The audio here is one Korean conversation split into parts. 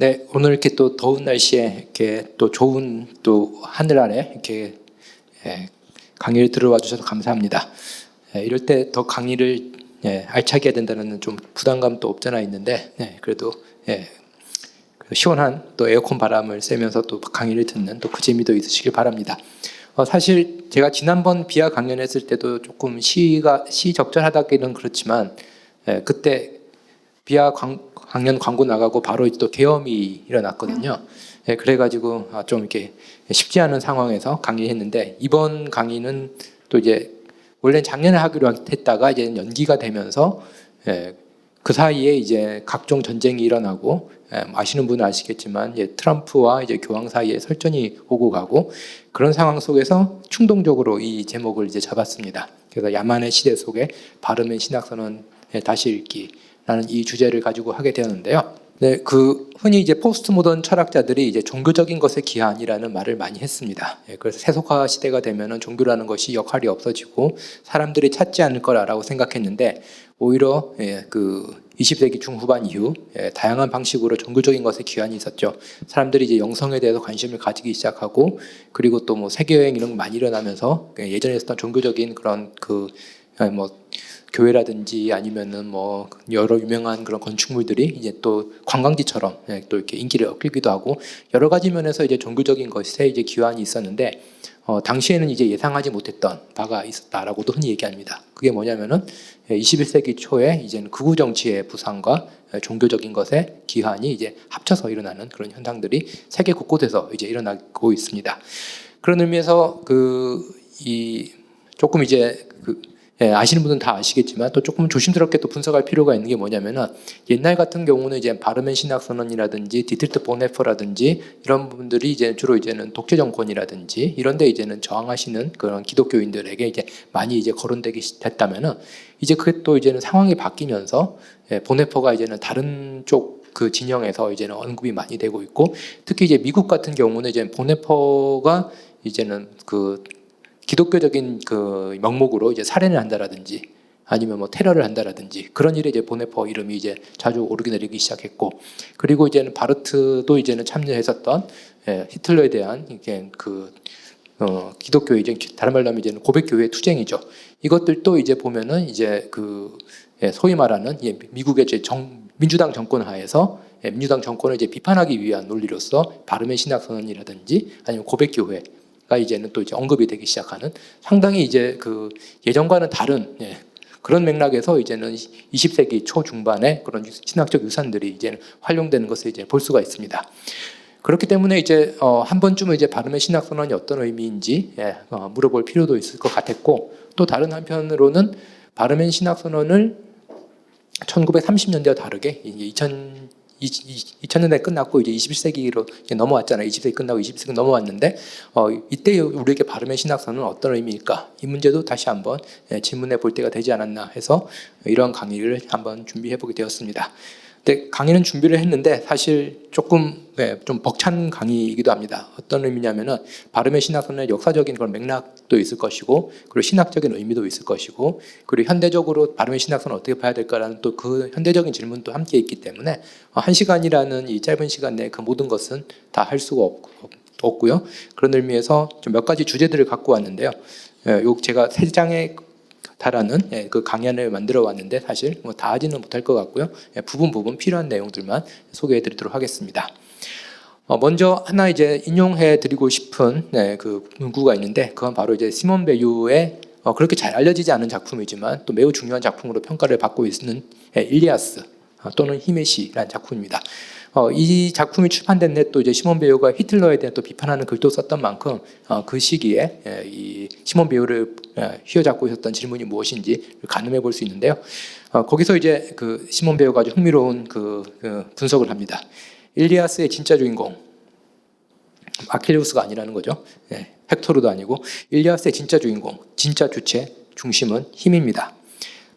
네, 오늘 이렇게 또 더운 날씨에 이렇게 또 좋은 또 하늘 아래 이렇게 강의를 들어와 주셔서 감사합니다. 이럴 때 더 강의를 알차게 해야 된다는 좀 부담감도 없잖아 있는데 그래도 시원한 또 에어컨 바람을 쐬면서 또 강의를 듣는 또 그 재미도 있으시길 바랍니다. 사실 제가 지난번 비하 강연했을 때도 조금 시적절하다기는 그렇지만 그때 비하 강연 광고 나가고 바로 또 계엄이 일어났거든요. 그래가지고 좀 이렇게 쉽지 않은 상황에서 강의했는데 이번 강의는 또 이제 원래 작년에 하기로 했다가 이제 연기가 되면서 그 사이에 이제 각종 전쟁이 일어나고 아시는 분은 아시겠지만 이제 트럼프와 이제 교황 사이에 설전이 오고 가고 그런 상황 속에서 충동적으로 이 제목을 이제 잡았습니다. 그래서 야만의 시대 속에 바르면 신학선언 다시 읽기라는 이 주제를 가지고 하게 되었는데요. 네, 그 흔히 이제 포스트 모던 철학자들이 이제 종교적인 것의 기한이라는 말을 많이 했습니다. 그래서 세속화 시대가 되면은 종교라는 것이 역할이 없어지고 사람들이 찾지 않을 거라고 생각했는데 오히려 그 20세기 중후반 이후 다양한 방식으로 종교적인 것의 기한이 있었죠. 사람들이 이제 영성에 대해서 관심을 가지기 시작하고 그리고 또 뭐 세계 여행 이런 거 많이 일어나면서 예전에 있었던 종교적인 그런 교회라든지 아니면은 뭐 여러 유명한 그런 건축물들이 이제 또 관광지처럼 또 이렇게 인기를 얻기도 하고 여러 가지 면에서 이제 종교적인 것에 이제 기한이 있었는데 당시에는 이제 예상하지 못했던 바가 있었다라고도 흔히 얘기합니다. 그게 뭐냐면은 21세기 초에 이제는 극우 정치의 부상과 종교적인 것의 기한이 이제 합쳐서 일어나는 그런 현상들이 세계 곳곳에서 이제 일어나고 있습니다. 그런 의미에서 조금 이제 아시는 분은 다 아시겠지만 또 조금 조심스럽게 또 분석할 필요가 있는 게 뭐냐면은 옛날 같은 경우는 이제 바르멘 신학선언이라든지 디트리트 보네퍼라든지 이런 분들이 이제 주로 이제는 독재 정권이라든지 이런데 이제는 저항하시는 그런 기독교인들에게 이제 많이 이제 거론되게 됐다면은 이제 그게 또 이제는 상황이 바뀌면서 보네퍼가 이제는 다른 쪽 그 진영에서 이제는 언급이 많이 되고 있고 특히 이제 미국 같은 경우는 이제 보네퍼가 이제는 그 기독교적인 그 명목으로 이제 살인을 한다라든지 아니면 뭐 테러를 한다라든지 그런 일에 이제 보네퍼 이름이 이제 자주 오르기 내리기 시작했고 그리고 이제는 바르트도 이제는 참여했었던 히틀러에 대한 이게 기독교 이제 다른 말로 하면 이제는 고백교회 투쟁이죠. 이것들도 이제 보면은 이제 소위 말하는 미국의 이제 민주당 정권 하에서 민주당 정권을 이제 비판하기 위한 논리로서 바르멘 신학선언이라든지 아니면 고백교회가 이제는 또 이제 언급이 되기 시작하는 상당히 이제 그 예전과는 다른 그런 맥락에서 이제는 20세기 초중반에 그런 신학적 유산들이 이제는 활용되는 것을 이제 볼 수가 있습니다. 그렇기 때문에 이제 한 번쯤은 이제 바르멘 신학선언이 어떤 의미인지 물어볼 필요도 있을 것 같았고 또 다른 한편으로는 바르멘 신학선언을 1930년대와 다르게 이제 2000년대 끝났고 이제 21세기로 넘어왔잖아요. 20세기 끝나고 21세기 넘어왔는데 이때 우리에게 바르멘 신학선언은 어떤 의미일까? 이 문제도 다시 한번 질문해 볼 때가 되지 않았나 해서 이런 강의를 한번 준비해 보게 되었습니다. 근데 강의는 준비를 했는데 사실 조금 좀 벅찬 강의이기도 합니다. 어떤 의미냐면은 바르멘 신학선언의 역사적인 그런 맥락도 있을 것이고 그리고 신학적인 의미도 있을 것이고 그리고 현대적으로 바르멘 신학선언을 어떻게 봐야 될까라는 또 그 현대적인 질문도 함께 있기 때문에 1시간이라는 이 짧은 시간 내에 그 모든 것은 다 할 수가 없고요. 그런 의미에서 좀 몇 가지 주제들을 갖고 왔는데요. 제가 3장에 달하는 그 강연을 만들어 왔는데 사실 뭐 다 하지는 못할 것 같고요. 부분 필요한 내용들만 소개해 드리도록 하겠습니다. 먼저 하나 이제 인용해 드리고 싶은 그 문구가 있는데 그건 바로 이제 시몬 베유의 그렇게 잘 알려지지 않은 작품이지만 또 매우 중요한 작품으로 평가를 받고 있는 일리아스 또는 힘의 시라는 작품입니다. 이 작품이 출판된 해 또 이제 시몬 베유가 히틀러에 대한 또 비판하는 글도 썼던 만큼 그 시기에 이 시몬 베유를 휘어잡고 있었던 질문이 무엇인지 가늠해 볼 수 있는데요. 거기서 이제 그 시몬 베유가 아주 흥미로운 그 분석을 합니다. 일리아스의 진짜 주인공 아킬레우스가 아니라는 거죠. 헥토르도 아니고 일리아스의 진짜 주인공, 진짜 주체, 중심은 힘입니다.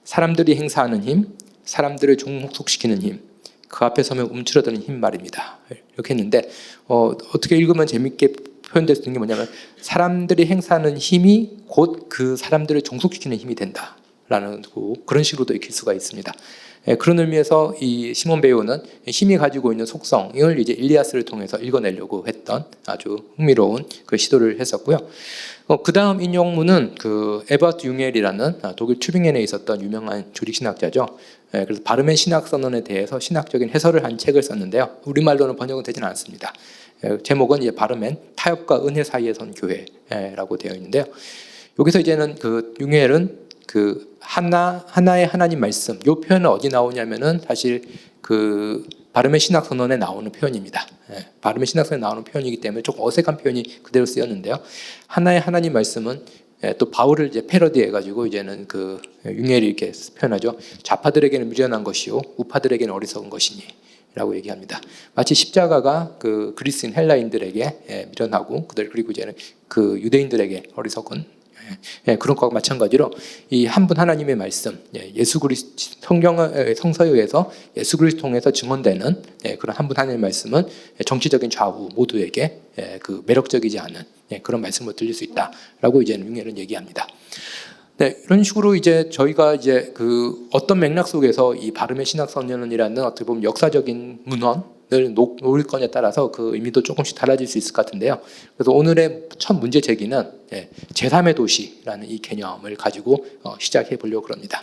사람들이 행사하는 힘, 사람들을 종속시키는 힘, 그 앞에 서면 움츠러드는 힘 말입니다. 이렇게 했는데 어떻게 읽으면 재밌게 표현될 수 있는 게 뭐냐면 사람들이 행사하는 힘이 곧 그 사람들을 종속시키는 힘이 된다라는 그런 식으로도 읽힐 수가 있습니다. 그런 의미에서 이 시몬 베요는 힘이 가지고 있는 속성을 이제 일리아스를 통해서 읽어내려고 했던 아주 흥미로운 그 시도를 했었고요. 그 다음 인용문은 그 에버트 융엘이라는 독일 튜빙겐에 있었던 유명한 조직신학자죠. 그래서 바르멘 신학선언에 대해서 신학적인 해설을 한 책을 썼는데요. 우리말로는 번역은 되지는 않았습니다. 제목은 이제 바르멘 타협과 은혜 사이에 선 교회라고 되어 있는데요. 여기서 이제는 그 융엘은 그 하나의 하나님 말씀, 이 표현은 어디 나오냐면은 사실 그 바르멘 신학선언에 나오는 표현입니다. 바르멘 신학선언에 나오는 표현이기 때문에 조금 어색한 표현이 그대로 쓰였는데요. 하나의 하나님 말씀은 또 바울을 이제 패러디해가지고 이제는 그 융엘이 이렇게 표현하죠. 좌파들에게는 미련한 것이요 우파들에게는 어리석은 것이니. 라고 얘기합니다. 마치 십자가가 그 그리스인 헬라인들에게 미련하고 그리고 이제는 그 유대인들에게 어리석은 그런 것과 마찬가지로 이 한 분 하나님의 말씀, 예수 그리스도 성서에 의해서 예수 그리스도 통해서 증언되는 그런 한 분 하나님의 말씀은 정치적인 좌우 모두에게 그 매력적이지 않은 그런 말씀을 들릴 수 있다라고 이제는 융엘은 얘기합니다. 이런 식으로 이제 저희가 이제 그 어떤 맥락 속에서 이 바르멘 신학선언이라는 어떻게 보면 역사적인 문헌을 놓을 거냐에 따라서 그 의미도 조금씩 달라질 수 있을 것 같은데요. 그래서 오늘의 첫 문제 제기는 제3의 도시라는 이 개념을 가지고 시작해 보려고 합니다.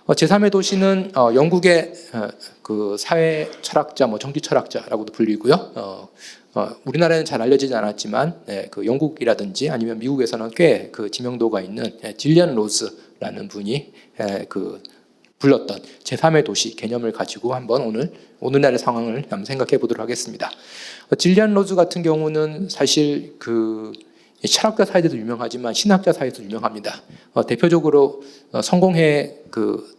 제3의 도시는 영국의 그 사회 철학자, 정치 철학자라고도 불리고요. 우리나라에는 잘 알려지지 않았지만 그 영국이라든지 아니면 미국에서는 꽤 그 지명도가 있는 질리언 로즈라는 분이 그 불렀던 제3의 도시 개념을 가지고 한번 오늘날의 상황을 한번 생각해 보도록 하겠습니다. 질리언 로즈 같은 경우는 사실 그 철학자 사이에도 유명하지만 신학자 사이에도 유명합니다. 대표적으로 성공회 그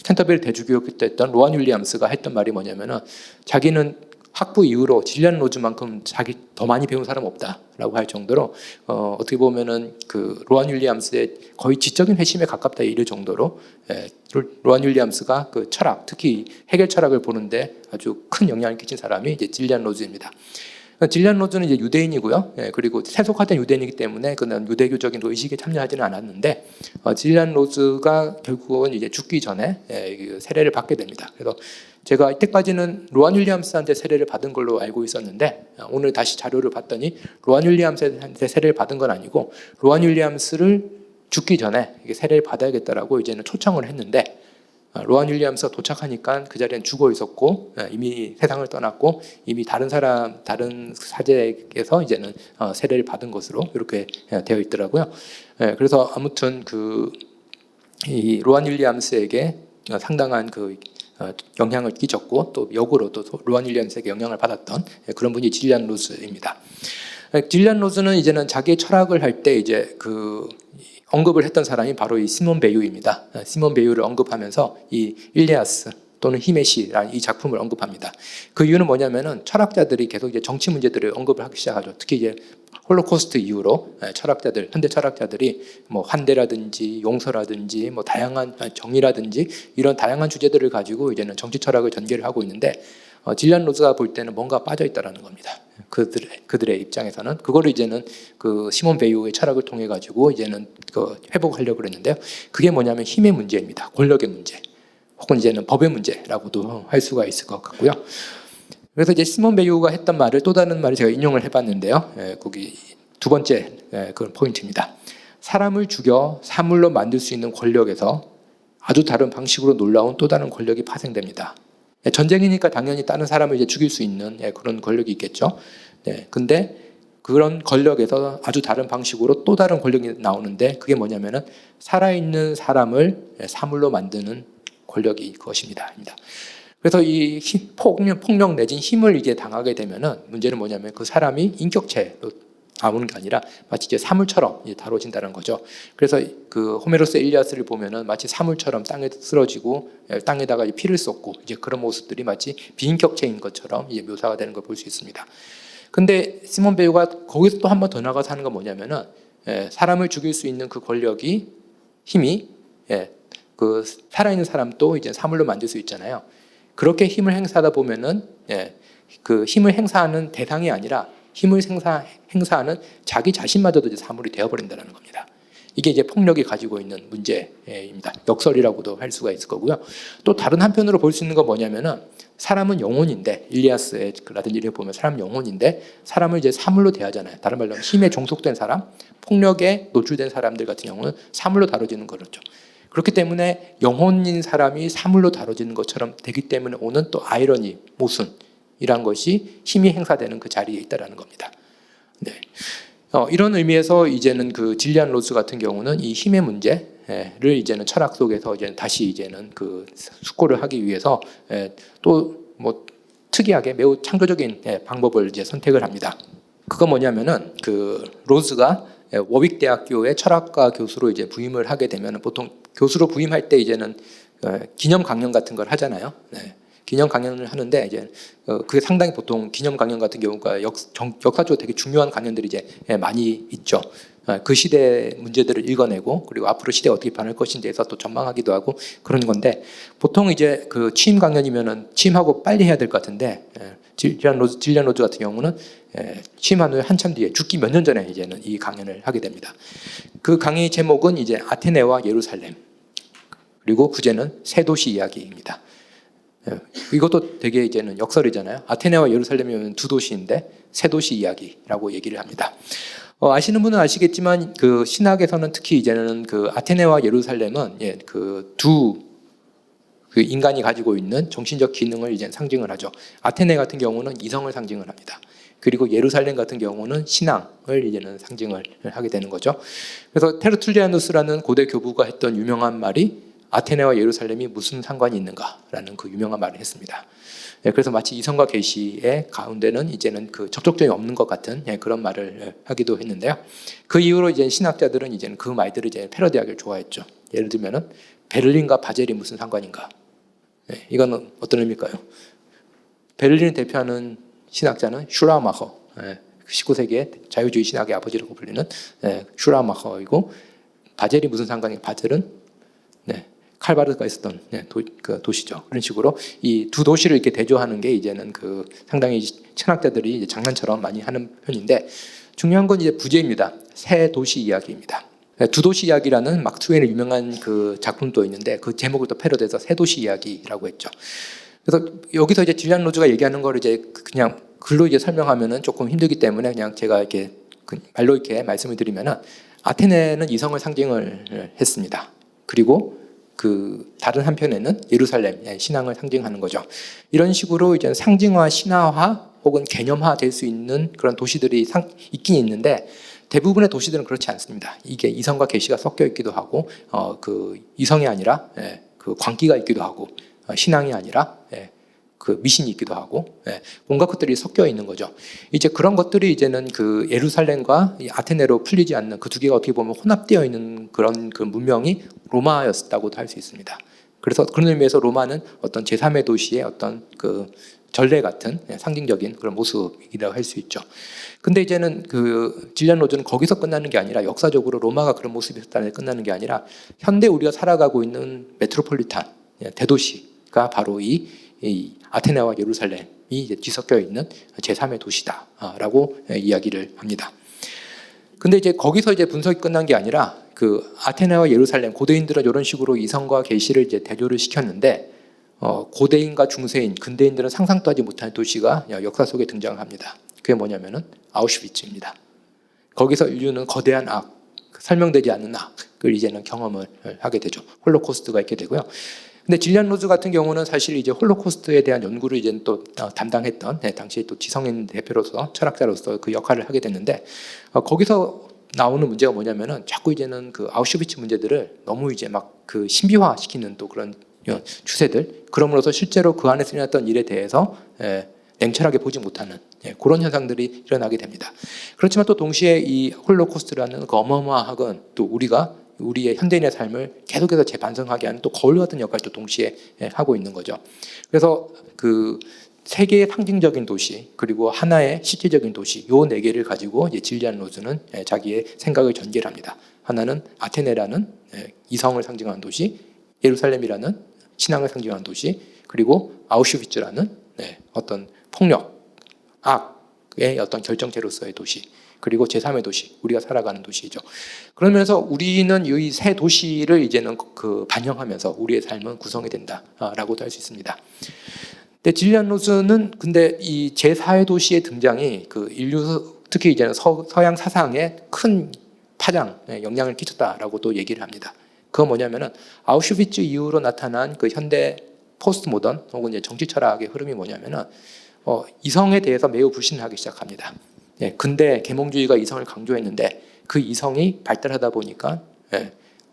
캔터베리 대주교였기 때 했던 로안 윌리엄스가 했던 말이 뭐냐면은 자기는 학부 이후로 질리언 로즈만큼 자기 더 많이 배운 사람 없다라고 할 정도로 어떻게 보면은 그 로안 윌리엄스의 거의 지적인 회심에 가깝다 이럴 정도로 로안 윌리엄스가 그 철학, 특히 해결 철학을 보는데 아주 큰 영향을 끼친 사람이 이제 질리언 로즈입니다. 질리언 로즈는 이제 유대인이고요. 그리고 세속화된 유대인이기 때문에 그는 유대교적인 의식에 참여하지는 않았는데 질리언 로즈가 결국은 이제 죽기 전에 세례를 받게 됩니다. 그래서 제가 이때까지는 로안 윌리엄스한테 세례를 받은 걸로 알고 있었는데 오늘 다시 자료를 봤더니 로안 윌리엄스한테 세례를 받은 건 아니고 로안 윌리엄스를 죽기 전에 세례를 받아야겠다라고 이제는 초청을 했는데 로안 윌리엄스가 도착하니까 그 자리엔 죽어 있었고 이미 세상을 떠났고 이미 다른 사제에게서 이제는 세례를 받은 것으로 이렇게 되어 있더라고요. 그래서 아무튼 이 로안 윌리엄스에게 상당한 그 영향을 끼쳤고 또 역으로 또 로안 윌리엄스에게 영향을 받았던 그런 분이 질리언 로즈입니다. 질리언 로즈는 이제는 자기의 철학을 할 때 이제 그 언급을 했던 사람이 바로 이 시몬 베유입니다. 시몬 베유를 언급하면서 이 일리아스 또는 힘의 시라는 이 작품을 언급합니다. 그 이유는 뭐냐면은 철학자들이 계속 이제 정치 문제들을 언급을 하기 시작하죠. 특히 이제 홀로코스트 이후로 현대 철학자들이 뭐 환대라든지 용서라든지 뭐 다양한 정의라든지 이런 다양한 주제들을 가지고 이제는 정치 철학을 전개를 하고 있는데 질리언 로즈가 볼 때는 뭔가 빠져 있다라는 겁니다. 그들의 입장에서는 그거를 이제는 그 시몬 베유의 철학을 통해 가지고 이제는 그 회복하려고 그랬는데요. 그게 뭐냐면 힘의 문제입니다. 권력의 문제, 혹은 이제는 법의 문제라고도 할 수가 있을 것 같고요. 그래서 이제 시몬 베유가 했던 말을 또 다른 말을 제가 인용을 해봤는데요. 거기 두 번째 그런 포인트입니다. 사람을 죽여 사물로 만들 수 있는 권력에서 아주 다른 방식으로 놀라운 또 다른 권력이 파생됩니다. 전쟁이니까 당연히 다른 사람을 이제 죽일 수 있는 그런 권력이 있겠죠. 근데 그런 권력에서 아주 다른 방식으로 또 다른 권력이 나오는데 그게 뭐냐면은 살아있는 사람을 사물로 만드는 권력이 그것입니다. 그래서 이 폭력 내진 힘을 이게 당하게 되면은 문제는 뭐냐면 그 사람이 인격체로 나오는 게 아니라 마치 이제 사물처럼 이제 다뤄진다는 거죠. 그래서 그 호메로스의 일리아스를 보면은 마치 사물처럼 땅에 쓰러지고 땅에다가 피를 쏟고 이제 그런 모습들이 마치 비인격체인 것처럼 이제 묘사가 되는 걸 볼 수 있습니다. 근데 시몬 베유가 거기서 또 한 번 더 나가서 하는 건 뭐냐면은 사람을 죽일 수 있는 그 권력이 힘이 그 살아있는 사람도 이제 사물로 만들 수 있잖아요. 그렇게 힘을 행사하다 보면은 그 힘을 행사하는 대상이 아니라 힘을 행사하는 자기 자신마저도 이제 사물이 되어버린다는 겁니다. 이게 이제 폭력이 가지고 있는 문제입니다. 역설이라고도 할 수가 있을 거고요. 또 다른 한편으로 볼 수 있는 건 뭐냐면은 사람은 영혼인데, 일리아스라든지 이렇게 보면 사람 영혼인데 사람을 이제 사물로 대하잖아요. 다른 말로 하면 힘에 종속된 사람, 폭력에 노출된 사람들 같은 경우는 사물로 다뤄지는 거죠. 그렇기 때문에 영혼인 사람이 사물로 다뤄지는 것처럼 되기 때문에 오는 또 아이러니, 모순이란 것이 힘이 행사되는 그 자리에 있다라는 겁니다. 네. 이런 의미에서 이제는 그 질리안 로즈 같은 경우는 이 힘의 문제를 이제는 철학 속에서 이제 다시 이제는 그 숙고를 하기 위해서 또 뭐 특이하게 매우 창조적인 방법을 이제 선택을 합니다. 그건 뭐냐면은 그 로즈가 워윅 대학교의 철학과 교수로 이제 부임을 하게 되면 보통 교수로 부임할 때 이제는 기념 강연 같은 걸 하잖아요. 네. 기념 강연을 하는데 이제 그게 상당히 보통 기념 강연 같은 경우가 역사적으로 되게 중요한 강연들이 이제 많이 있죠. 그 시대 문제들을 읽어내고 그리고 앞으로 시대가 어떻게 변할 것인지에 대해서 또 전망하기도 하고 그런 건데 보통 이제 그 취임 강연이면은 취임하고 빨리 해야 될 것 같은데 질리안 로즈 같은 경우는 취임한 후에 한참 뒤에 죽기 몇 년 전에 이제는 이 강연을 하게 됩니다. 그 강의 제목은 이제 아테네와 예루살렘 그리고 부제는 새 도시 이야기입니다. 이것도 되게 이제는 역설이잖아요. 아테네와 예루살렘이면 두 도시인데 새 도시 이야기라고 얘기를 합니다. 아시는 분은 아시겠지만 그 신학에서는 특히 이제는 그 아테네와 예루살렘은 그 인간이 가지고 있는 정신적 기능을 이제 상징을 하죠. 아테네 같은 경우는 이성을 상징을 합니다. 그리고 예루살렘 같은 경우는 신앙을 이제는 상징을 하게 되는 거죠. 그래서 테르툴리아누스라는 고대 교부가 했던 유명한 말이 아테네와 예루살렘이 무슨 상관이 있는가라는 그 유명한 말을 했습니다. 그래서 마치 이성과 계시의 가운데는 이제는 그 접촉점이 없는 것 같은 그런 말을 하기도 했는데요. 그 이후로 이제 신학자들은 이제는 그 말들을 이제 패러디하기를 좋아했죠. 예를 들면은 베를린과 바젤이 무슨 상관인가? 이건 어떤 의미일까요? 베를린을 대표하는 신학자는 슈라마허, 19세기의 자유주의 신학의 아버지라고 불리는 슈라마허이고 바젤이 무슨 상관인가? 바젤은 칼바르가 있었던 그 도시죠. 그런 식으로 이 두 도시를 이렇게 대조하는 게 이제는 그 상당히 철학자들이 이제 장난처럼 많이 하는 편인데 중요한 건 이제 부제입니다. 새 도시 이야기입니다. 두 도시 이야기라는 마크 트웨인의 유명한 그 작품도 있는데 그 제목을 또 패러디해서 새 도시 이야기라고 했죠. 그래서 여기서 이제 질리안 로즈가 얘기하는 걸 이제 그냥 글로 이제 설명하면은 조금 힘들기 때문에 그냥 제가 이렇게 말로 이렇게 말씀을 드리면은 아테네는 이성을 상징을 했습니다. 그리고 그 다른 한편에는 예루살렘 신앙을 상징하는 거죠. 이런 식으로 이제 상징화, 신화화 혹은 개념화 될 수 있는 그런 도시들이 있긴 있는데 대부분의 도시들은 그렇지 않습니다. 이게 이성과 계시가 섞여 있기도 하고 그 이성이 아니라 그 광기가 있기도 하고 신앙이 아니라 그 미신이 있기도 하고 온갖 것들이 섞여 있는 거죠. 이제 그런 것들이 이제는 그 예루살렘과 아테네로 풀리지 않는 그 두 개가 어떻게 보면 혼합되어 있는 그런 그 문명이 로마였다고도 할 수 있습니다. 그래서 그런 의미에서 로마는 어떤 제3의 도시의 어떤 그 전례 같은 상징적인 그런 모습이라고 할 수 있죠. 근데 이제는 그 질리안 로즈는 거기서 끝나는 게 아니라 역사적으로 로마가 그런 모습이었다는 게 끝나는 게 아니라 현대 우리가 살아가고 있는 메트로폴리탄 대도시가 바로 이 아테네와 예루살렘이 이제 뒤섞여 있는 제3의 도시다라고 이야기를 합니다. 근데 이제 거기서 이제 분석이 끝난 게 아니라 그 아테네와 예루살렘 고대인들은 이런 식으로 이성과 계시를 이제 대조를 시켰는데 고대인과 중세인, 근대인들은 상상도 하지 못한 도시가 역사 속에 등장합니다. 그게 뭐냐면은 아우슈비츠입니다. 거기서 인류는 거대한 악, 설명되지 않는 악을 이제는 경험을 하게 되죠. 홀로코스트가 있게 되고요. 근데 질리안 로즈 같은 경우는 사실 이제 홀로코스트에 대한 연구를 이제 또 담당했던 당시에 또 지성인 대표로서 철학자로서 그 역할을 하게 됐는데 거기서 나오는 문제가 뭐냐면은 자꾸 이제는 그 아우슈비츠 문제들을 너무 이제 막 그 신비화 시키는 또 그런 추세들 그럼으로써 실제로 그 안에서 일어났던 일에 대해서 냉철하게 보지 못하는 그런 현상들이 일어나게 됩니다. 그렇지만 또 동시에 이 홀로코스트라는 그 어마어마한 또 우리의 현대인의 삶을 계속해서 재반성하게 하는 또 거울 같은 역할도 동시에 하고 있는 거죠. 그래서 그 세계의 상징적인 도시 그리고 하나의 실질적인 도시 요 네 개를 가지고 이제 질리안 로즈는 자기의 생각을 전개를 합니다. 하나는 아테네라는 이성을 상징하는 도시, 예루살렘이라는 신앙을 상징하는 도시, 그리고 아우슈비츠라는 어떤 폭력, 악의 어떤 결정체로서의 도시. 그리고 제3의 도시, 우리가 살아가는 도시죠. 그러면서 우리는 이 새 도시를 이제는 반영하면서 우리의 삶은 구성이 된다라고도 할 수 있습니다. 근데 질리안 로즈는 근데 이 제4의 도시의 등장이 인류 특히 이제는 서양 사상에 큰 파장, 영향을 끼쳤다라고 또 얘기를 합니다. 그건 뭐냐면은 아우슈비츠 이후로 나타난 현대 포스트 모던 혹은 이제 정치 철학의 흐름이 뭐냐면은 이성에 대해서 매우 불신하기 시작합니다. 근대 계몽주의가 이성을 강조했는데 그 이성이 발달하다 보니까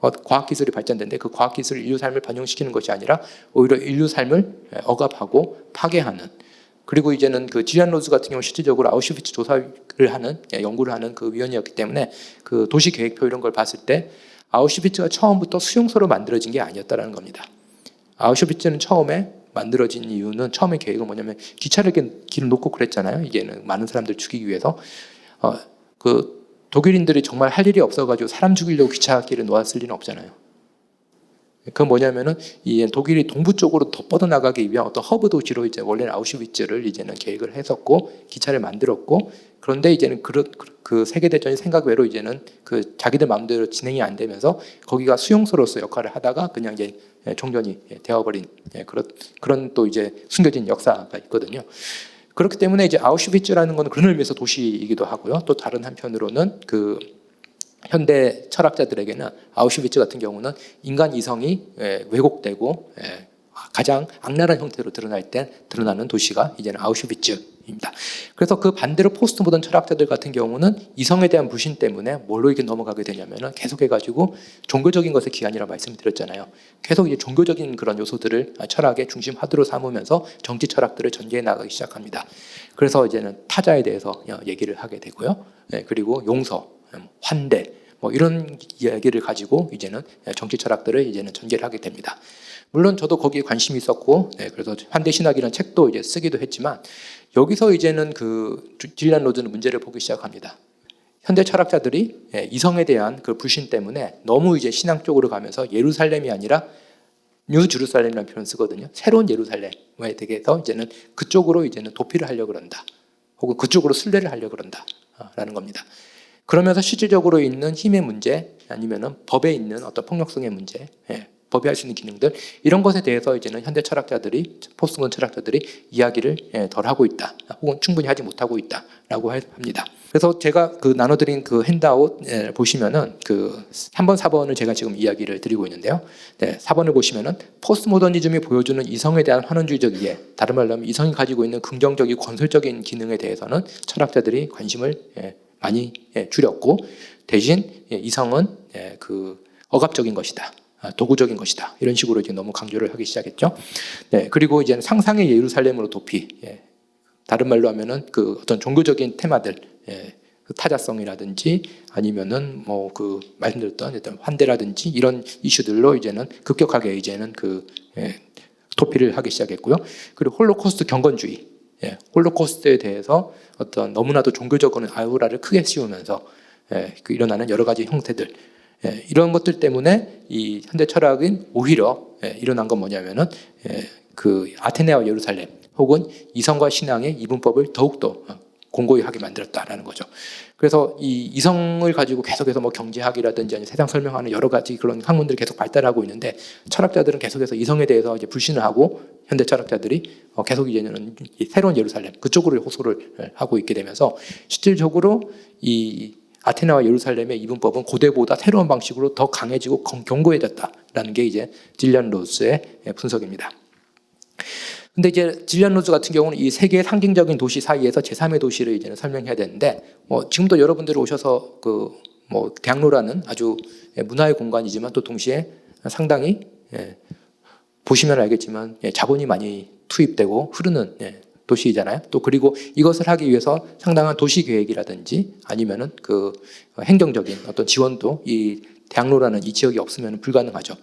과학기술이 발전됐는데 그 과학기술이 인류 삶을 반영시키는 것이 아니라 오히려 인류 삶을 억압하고 파괴하는, 그리고 이제는 질리안 로즈 같은 경우 실질적으로 아우슈비츠 조사를 하는, 연구를 하는 위원이었기 때문에 도시 계획표 이런 걸 봤을 때 아우슈비츠가 처음부터 수용소로 만들어진 게 아니었다는 겁니다. 아우슈비츠는 처음에 만들어진 이유는, 처음에 계획은 뭐냐면 기차를 길을 놓고 그랬잖아요. 이게는 많은 사람들 죽이기 위해서. 독일인들이 정말 할 일이 없어가지고 사람 죽이려고 기차길을 놓았을 리는 없잖아요. 그건 뭐냐면은 이 독일이 동부 쪽으로 더 뻗어나가기 위한 어떤 허브 도시로 이제 원래는 아우슈비츠를 이제는 계획을 했었고 기차를 만들었고, 그런데 이제는 그 세계대전이 생각 외로 이제는 자기들 마음대로 진행이 안 되면서 거기가 수용소로서 역할을 하다가 그냥 이제 종전이 되어버린 그런 또 이제 숨겨진 역사가 있거든요. 그렇기 때문에 이제 아우슈비츠라는 건 그런 의미에서 도시이기도 하고요. 또 다른 한편으로는 현대 철학자들에게는 아우슈비츠 같은 경우는 인간 이성이 왜곡되고 가장 악랄한 형태로 드러나는 도시가 이제는 아우슈비츠입니다. 그래서 그 반대로 포스트 모던 철학자들 같은 경우는 이성에 대한 불신 때문에 뭘로 이렇게 넘어가게 되냐면은 계속해가지고 종교적인 것의 기한이라고 말씀드렸잖아요. 계속 이제 종교적인 그런 요소들을 철학의 중심 화두로 삼으면서 정치 철학들을 전개해 나가기 시작합니다. 그래서 이제는 타자에 대해서 얘기를 하게 되고요. 그리고 용서, 환대, 이런 이야기를 가지고 이제는 정치 철학들을 이제는 전개를 하게 됩니다. 물론 저도 거기에 관심이 있었고, 그래서 환대 신학이라는 책도 이제 쓰기도 했지만, 여기서 이제는 질리안 로즈는 문제를 보기 시작합니다. 현대 철학자들이 이성에 대한 불신 때문에 너무 이제 신앙 쪽으로 가면서 예루살렘이 아니라 뉴 제루살렘이라는 표현을 쓰거든요. 새로운 예루살렘에 대해서 이제는 그쪽으로 이제는 도피를 하려고 그런다. 혹은 그쪽으로 순례를 하려고 그런다라는 겁니다. 그러면서 실질적으로 있는 힘의 문제, 아니면은 법에 있는 어떤 폭력성의 문제, 법이 할 수 있는 기능들, 이런 것에 대해서 이제는 현대 철학자들이, 포스트모던 철학자들이 이야기를 덜 하고 있다, 혹은 충분히 하지 못하고 있다라고 합니다. 그래서 제가 나눠드린 핸드아웃 보시면은 3번, 4번을 제가 지금 이야기를 드리고 있는데요. 4번을 보시면은 포스트모더니즘이 보여주는 이성에 대한 환원주의적 이해, 다른 말로 하면 이성이 가지고 있는 긍정적이고 건설적인 기능에 대해서는 철학자들이 관심을 많이 줄였고, 대신 이성은 억압적인 것이다, 도구적인 것이다, 이런 식으로 이제 너무 강조를 하기 시작했죠. 그리고 이제 상상의 예루살렘으로 도피, 다른 말로 하면은 어떤 종교적인 테마들, 타자성이라든지 아니면은 말씀드렸던 어떤 환대라든지 이런 이슈들로 이제는 급격하게 이제는 도피를 하기 시작했고요. 그리고 홀로코스트 경건주의, 홀로코스트에 대해서 어떤 너무나도 종교적인 아우라를 크게 씌우면서 일어나는 여러 가지 형태들, 이런 것들 때문에 이 현대 철학은 오히려 일어난 건 뭐냐면은 아테네와 예루살렘 혹은 이성과 신앙의 이분법을 더욱더 공고히 하게 만들었다라는 거죠. 그래서 이 이성을 가지고 계속해서 경제학이라든지 아니면 세상 설명하는 여러 가지 그런 학문들이 계속 발달하고 있는데, 철학자들은 계속해서 이성에 대해서 이제 불신을 하고, 현대 철학자들이 계속 이제는 새로운 예루살렘 그쪽으로 호소를 하고 있게 되면서, 실질적으로 이 아테네와 예루살렘의 이분법은 고대보다 새로운 방식으로 더 강해지고 견고해졌다라는 게 이제 질리안 로즈의 분석입니다. 근데 이제 질리안 로즈 같은 경우는 이 세 개의 상징적인 도시 사이에서 제3의 도시를 이제는 설명해야 되는데, 지금도 여러분들이 오셔서 대학로라는 아주 문화의 공간이지만 또 동시에 상당히 보시면 알겠지만 자본이 많이 투입되고 흐르는 도시이잖아요. 또 그리고 이것을 하기 위해서 상당한 도시 계획이라든지 아니면은 행정적인 어떤 지원도 이 대학로라는 이 지역이 없으면 불가능하죠.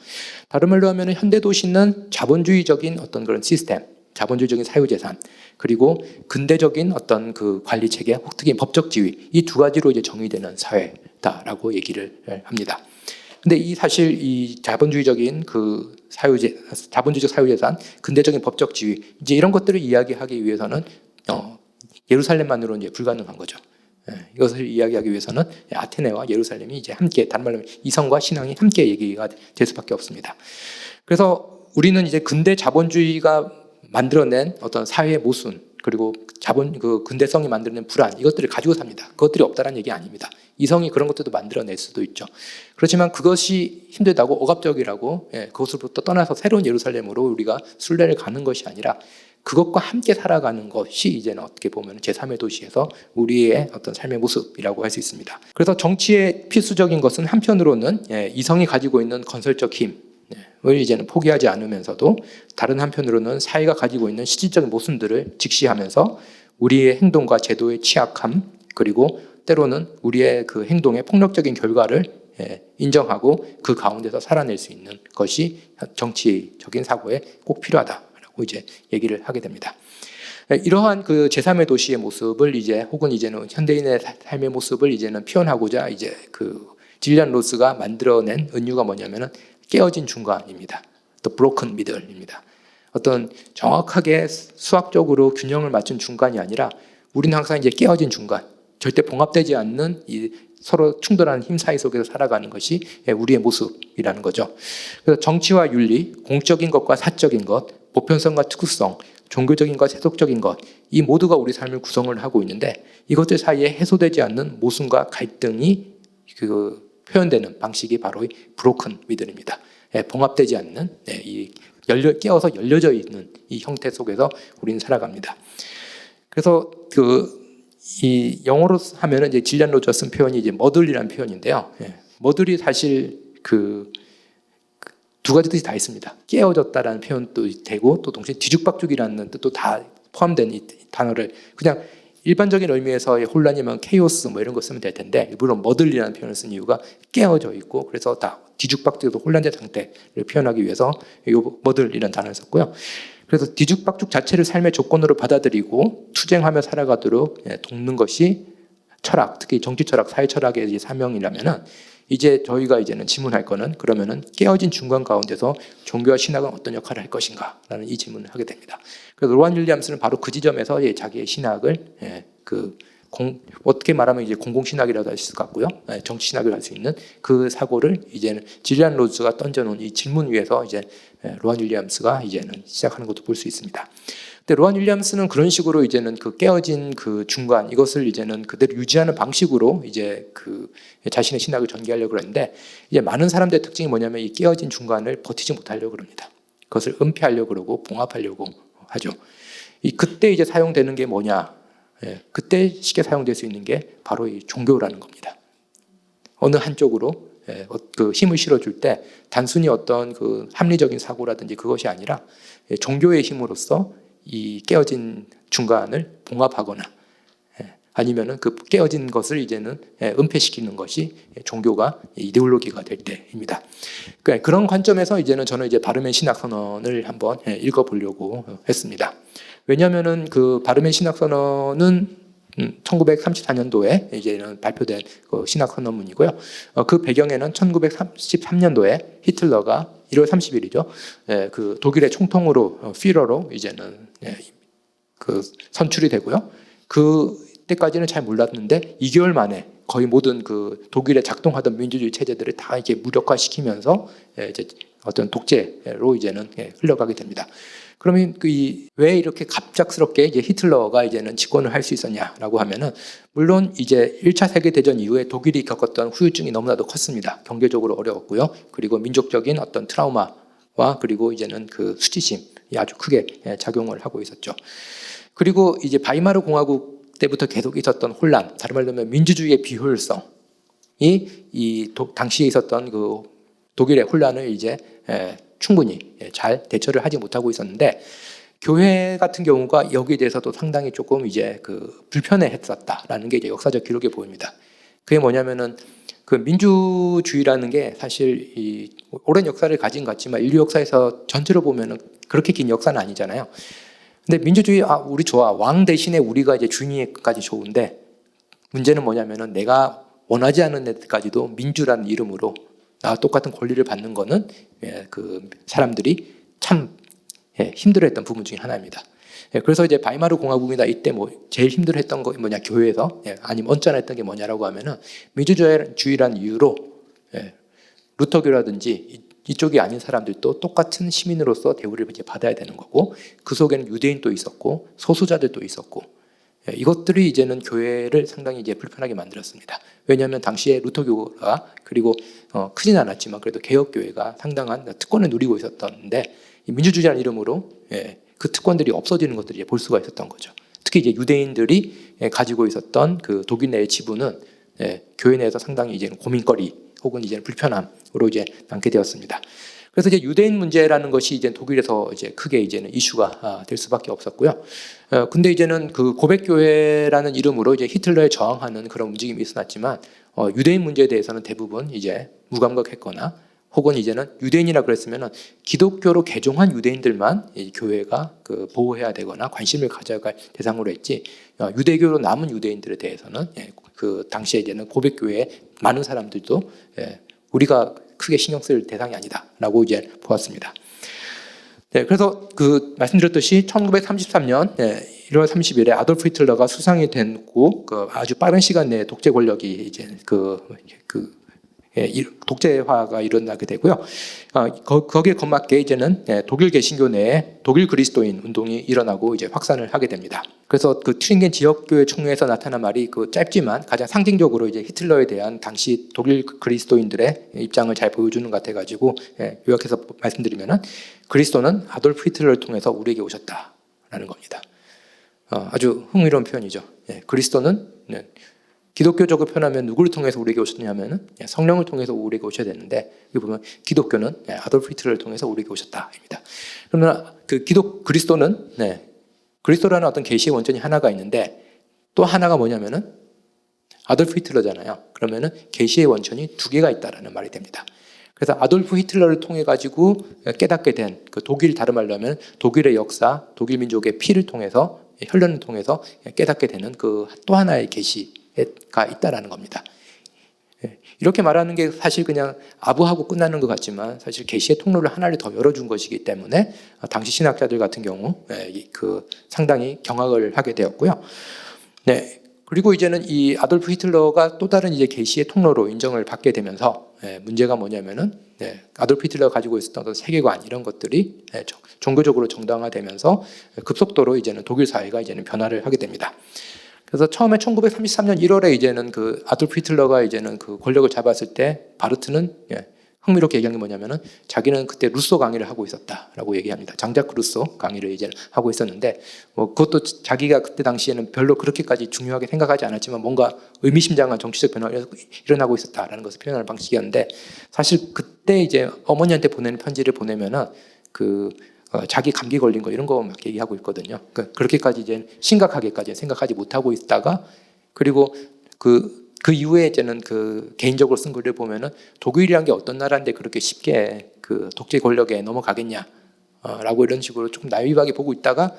다른 말로 하면 현대 도시는 자본주의적인 어떤 그런 시스템, 자본주의적인 사유재산, 그리고 근대적인 어떤 관리 체계, 특히 법적 지위, 이 두 가지로 이제 정의되는 사회다라고 얘기를 합니다. 근데 사실 이 자본주의적인 자본주의적 사유재산, 근대적인 법적 지위, 이제 이런 것들을 이야기하기 위해서는 예루살렘만으로는 이제 불가능한 거죠. 이것을 이야기하기 위해서는 아테네와 예루살렘이 이제 함께, 다른 말로 이성과 신앙이 함께 얘기가 될 수밖에 없습니다. 그래서 우리는 이제 근대 자본주의가 만들어낸 어떤 사회의 모순, 그리고 근대성이 만들어낸 불안, 이것들을 가지고 삽니다. 그것들이 없다는 얘기 아닙니다. 이성이 그런 것들도 만들어낼 수도 있죠. 그렇지만 그것이 힘들다고 억압적이라고 그것으로부터 떠나서 새로운 예루살렘으로 우리가 순례를 가는 것이 아니라 그것과 함께 살아가는 것이 이제는 어떻게 보면 제3의 도시에서 우리의 어떤 삶의 모습이라고 할 수 있습니다. 그래서 정치의 필수적인 것은 한편으로는 이성이 가지고 있는 건설적 힘을 이제는 포기하지 않으면서도 다른 한편으로는 사회가 가지고 있는 실질적인 모순들을 직시하면서 우리의 행동과 제도의 취약함, 그리고 때로는 우리의 그 행동의 폭력적인 결과를 인정하고 그 가운데서 살아낼 수 있는 것이 정치적인 사고에 꼭 필요하다라고 이제 얘기를 하게 됩니다. 이러한 그 제3의 도시의 모습을 혹은 이제는 현대인의 삶의 모습을 이제는 표현하고자 이제 그 질리안 로스가 만들어낸 은유가 뭐냐면은 깨어진 중간입니다. The broken middle입니다. 어떤 정확하게 수학적으로 균형을 맞춘 중간이 아니라 우리는 항상 이제 깨어진 중간, 절대 봉합되지 않는 이 서로 충돌하는 힘 사이 속에서 살아가는 것이 우리의 모습이라는 거죠. 그래서 정치와 윤리, 공적인 것과 사적인 것, 보편성과 특수성, 종교적인 것, 세속적인 것, 이 모두가 우리 삶을 구성을 하고 있는데 이것들 사이에 해소되지 않는 모순과 갈등이 표현되는 방식이 바로 이 브로큰 미들입니다. 봉합되지 않는 깨어서 열려져 있는 이 형태 속에서 우리는 살아갑니다. 그래서 이 영어로 하면은 이제 질리안 로즈가 쓴 표현이 이제 머들이라는 표현인데요. 머들이 사실 두 가지 뜻이 다 있습니다. 깨어졌다라는 표현도 되고 또 동시에 뒤죽박죽이라는 뜻도 다 포함된 이 단어를 그냥 일반적인 의미에서의 혼란이면 케이오스 뭐 이런 거 쓰면 될 텐데 일부러 머들리라는 표현을 쓴 이유가 깨어져 있고 그래서 다 뒤죽박죽도 혼란된 상태를 표현하기 위해서 이 머들이라는 단어를 썼고요. 그래서 뒤죽박죽 자체를 삶의 조건으로 받아들이고 투쟁하며 살아가도록 돕는 것이 철학, 특히 정치 철학, 사회 철학의 사명이라면은 이제 저희가 이제는 질문할 거는 그러면은 깨어진 중간 가운데서 종교와 신학은 어떤 역할을 할 것인가라는 이 질문을 하게 됩니다. 그래서 로안 윌리엄스는 바로 그 지점에서 자기의 신학을 어떻게 말하면 이제 공공신학이라도 할 수 있을 것 같고요. 정치 신학을 할 수 있는 그 사고를 이제는 질리안 로즈가 던져놓은 이 질문 위에서 이제 로안 윌리엄스가 이제는 시작하는 것도 볼 수 있습니다. 근데 로안 윌리엄스는 그런 식으로 이제는 그 깨어진 그 중간 이것을 이제는 그대로 유지하는 방식으로 이제 자신의 신학을 전개하려고 그러는데 이제 많은 사람들의 특징이 뭐냐면 이 깨어진 중간을 버티지 못하려고 그럽니다. 그것을 은폐하려고 그러고 봉합하려고 하죠. 그때 이제 사용되는 게 뭐냐? 그때 쉽게 사용될 수 있는 게 바로 이 종교라는 겁니다. 어느 한쪽으로 힘을 실어줄 때 단순히 어떤 합리적인 사고라든지 그것이 아니라 종교의 힘으로써 이 깨어진 중간을 봉합하거나 아니면은 그 깨어진 것을 이제는 은폐시키는 것이 종교가 이데올로기가 될 때입니다. 그러니까 그런 관점에서 이제는 저는 이제 바르멘 신학선언을 한번 읽어보려고 했습니다. 왜냐하면은 그 바르멘 신학선언은 1934년도에 이제는 발표된 신학선언문이고요. 그 배경에는 1933년도에 히틀러가 1월 30일이죠. 그 독일의 총통으로 피러로 이제는 선출이 되고요. 그때까지는 잘 몰랐는데 2개월 만에 거의 모든 그 독일에 작동하던 민주주의 체제들을 다 이렇게 무력화시키면서 이제 어떤 독재로 이제는 흘러가게 됩니다. 그러면 왜 이렇게 갑작스럽게 이제 히틀러가 이제는 집권을 할 수 있었냐라고 하면은 물론 이제 1차 세계 대전 이후에 독일이 겪었던 후유증이 너무나도 컸습니다. 경제적으로 어려웠고요. 그리고 민족적인 어떤 트라우마와 그리고 이제는 그 수치심이 아주 크게 작용을 하고 있었죠. 그리고 이제 바이마르 공화국 때부터 계속 있었던 혼란, 다른 말로 하면 민주주의의 비효율성이 당시에 있었던 그 독일의 혼란을 이제 충분히 잘 대처를 하지 못하고 있었는데 교회 같은 경우가 여기에 대해서도 상당히 조금 이제 불편해했었다라는 게 이제 역사적 기록에 보입니다. 그게 뭐냐면은 그 민주주의라는 게 사실 이 오랜 역사를 가진 것 같지만 인류 역사에서 전체로 보면은 그렇게 긴 역사는 아니잖아요. 근데 민주주의 우리 좋아 왕 대신에 우리가 이제 주인이까지 좋은데 문제는 뭐냐면은 내가 원하지 않는 애들까지도 민주라는 이름으로 나와 똑같은 권리를 받는 거는 그 사람들이 참 힘들어했던 부분 중에 하나입니다. 그래서 이제 바이마르 공화국이나 이때 뭐 제일 힘들었던 거 뭐냐 교회에서 아니면 언짢았던 게 뭐냐라고 하면은 민주주의란 이유로 루터교라든지 이쪽이 아닌 사람들도 똑같은 시민으로서 대우를 이제 받아야 되는 거고 그 속에는 유대인도 있었고 소수자들도 있었고 이것들이 이제는 교회를 상당히 이제 불편하게 만들었습니다. 왜냐하면 당시에 루터교가 그리고 크진 않았지만 그래도 개혁교회가 상당한 특권을 누리고 있었던데 민주주의라는 이름으로 그 특권들이 없어지는 것들을 이제 볼 수가 있었던 거죠. 특히 이제 유대인들이 가지고 있었던 그 독일 내의 지분은 교회 내에서 상당히 이제 고민거리 혹은 이제 불편함으로 이제 남게 되었습니다. 그래서 이제 유대인 문제라는 것이 이제 독일에서 이제 크게 이제는 이슈가 될 수밖에 없었고요. 근데 이제는 그 고백교회라는 이름으로 이제 히틀러에 저항하는 그런 움직임이 있었지만 유대인 문제에 대해서는 대부분 이제 무감각했거나 혹은 이제는 유대인이라 그랬으면은 기독교로 개종한 유대인들만 이 교회가 그 보호해야 되거나 관심을 가져갈 대상으로 했지 유대교로 남은 유대인들에 대해서는 그 당시에 이제는 고백교회에 많은 사람들도 우리가 크게 신경 쓸 대상이 아니다라고 이제 보았습니다. 그래서 그 말씀드렸듯이 1933년 1월 30일에 아돌프 히틀러가 수상이 됐고 그 아주 빠른 시간 내에 독재 권력이 이제 독재화가 일어나게 되고요. 거기에 걸맞게 이제는 독일 개신교 내에 독일 그리스도인 운동이 일어나고 이제 확산을 하게 됩니다. 그래서 그 튜링겐 지역교회 총회에서 나타난 말이 그 짧지만 가장 상징적으로 이제 히틀러에 대한 당시 독일 그리스도인들의 입장을 잘 보여주는 것 같아가지고 요약해서 말씀드리면은 그리스도는 아돌프 히틀러를 통해서 우리에게 오셨다라는 겁니다. 아주 흥미로운 표현이죠. 그리스도는 기독교적으로 표현하면 누구를 통해서 우리에게 오셨냐면은 성령을 통해서 우리에게 오셔야 되는데 여기 보면 기독교는 아돌프 히틀러를 통해서 우리에게 오셨다입니다. 그러면 그 그리스도는 그리스도라는 어떤 계시의 원천이 하나가 있는데 또 하나가 뭐냐면은 아돌프 히틀러잖아요. 그러면은 계시의 원천이 두 개가 있다라는 말이 됩니다. 그래서 아돌프 히틀러를 통해 가지고 깨닫게 된 그 독일 다른 말로 하면 독일의 역사, 독일 민족의 피를 통해서 혈련을 통해서 깨닫게 되는 그 또 하나의 계시가 있다라는 겁니다. 이렇게 말하는 게 사실 그냥 아부하고 끝나는 것 같지만 사실 계시의 통로를 하나를 더 열어준 것이기 때문에 당시 신학자들 같은 경우 그 상당히 경악을 하게 되었고요. 그리고 이제는 이 아돌프 히틀러가 또 다른 이제 계시의 통로로 인정을 받게 되면서 문제가 뭐냐면은 아돌프 히틀러가 가지고 있었던 어떤 세계관 이런 것들이 종교적으로 정당화되면서 급속도로 이제는 독일 사회가 이제는 변화를 하게 됩니다. 그래서 처음에 1933년 1월에 이제는 그 아돌프 히틀러가 이제는 그 권력을 잡았을 때 바르트는 흥미롭게 얘기한 게 뭐냐면은 자기는 그때 루소 강의를 하고 있었다라고 얘기합니다. 장자크 루소 강의를 이제 하고 있었는데 뭐 그것도 자기가 그때 당시에는 별로 그렇게까지 중요하게 생각하지 않았지만 뭔가 의미심장한 정치적 변화가 일어나고 있었다라는 것을 표현하는 방식이었는데 사실 그때 이제 어머니한테 보내는 편지를 보내면은 자기 감기 걸린 거 이런 거 막 얘기하고 있거든요. 그렇게까지 이제 심각하게까지 생각하지 못하고 있다가 그리고 그 이후에 이제는 그 개인적으로 쓴 글을 보면은 독일이란 게 어떤 나라인데 그렇게 쉽게 그 독재 권력에 넘어가겠냐 라고 이런 식으로 조금 나이브하게 보고 있다가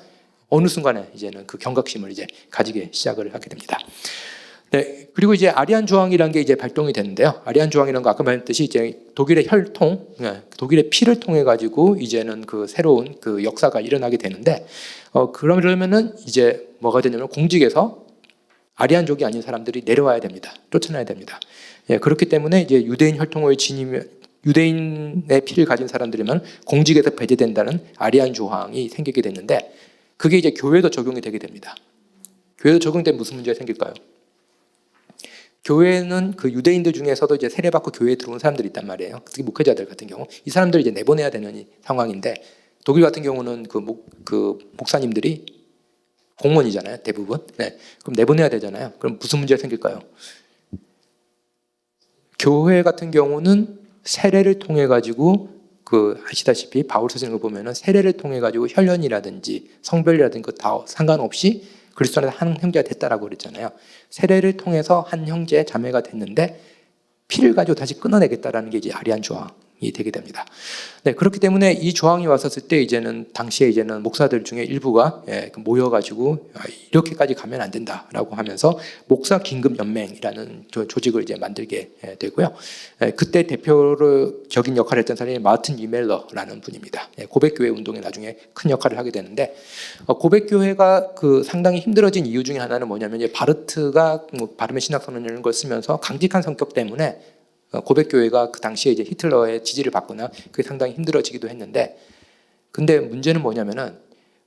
어느 순간에 이제는 그 경각심을 이제 가지게 시작을 하게 됩니다. 그리고 이제 아리안 조항이라는 게 이제 발동이 되는데요. 아리안 조항이라는 거 아까 말했듯이 이제 독일의 혈통, 독일의 피를 통해 가지고 이제는 그 새로운 그 역사가 일어나게 되는데, 그러면은 이제 뭐가 되냐면 공직에서 아리안족이 아닌 사람들이 내려와야 됩니다. 쫓아나야 됩니다. 그렇기 때문에 이제 유대인 혈통을 지니면 유대인의 피를 가진 사람들이면 공직에서 배제된다는 아리안 조항이 생기게 됐는데 그게 이제 교회도 적용이 되게 됩니다. 교회도 적용되면 무슨 문제가 생길까요? 교회는 그 유대인들 중에서도 이제 세례받고 교회에 들어온 사람들이 있단 말이에요. 특히 목회자들 같은 경우 이 사람들을 이제 내보내야 되는 상황인데 독일 같은 경우는 그 목사님들이 공무원이잖아요, 대부분. 그럼 내보내야 되잖아요. 그럼 무슨 문제가 생길까요? 교회 같은 경우는 세례를 통해 가지고 아시다시피 바울 서신을 보면은 세례를 통해 가지고 혈연이라든지 성별이라든지 다 상관없이 그리스도 안에서 한 형제가 됐다라고 그랬잖아요. 세례를 통해서 한 형제 자매가 됐는데 피를 가지고 다시 끊어내겠다라는 게 이제 아리안 조항이 되게 됩니다. 네, 그렇기 때문에 이 조항이 왔었을 때 이제는 당시에 이제는 목사들 중에 일부가 모여가지고 이렇게까지 가면 안 된다라고 하면서 목사 긴급 연맹이라는 조직을 이제 만들게 되고요. 그때 대표적인 역할을 했던 사람이 마틴 이멜러라는 분입니다. 고백교회 운동에 나중에 큰 역할을 하게 되는데, 고백교회가 그 상당히 힘들어진 이유 중에 하나는 뭐냐면 이제 바르트가 바르멘 신학선언 이런 걸 쓰면서 강직한 성격 때문에 고백교회가 그 당시에 이제 히틀러의 지지를 받거나 그게 상당히 힘들어지기도 했는데, 근데 문제는 뭐냐면은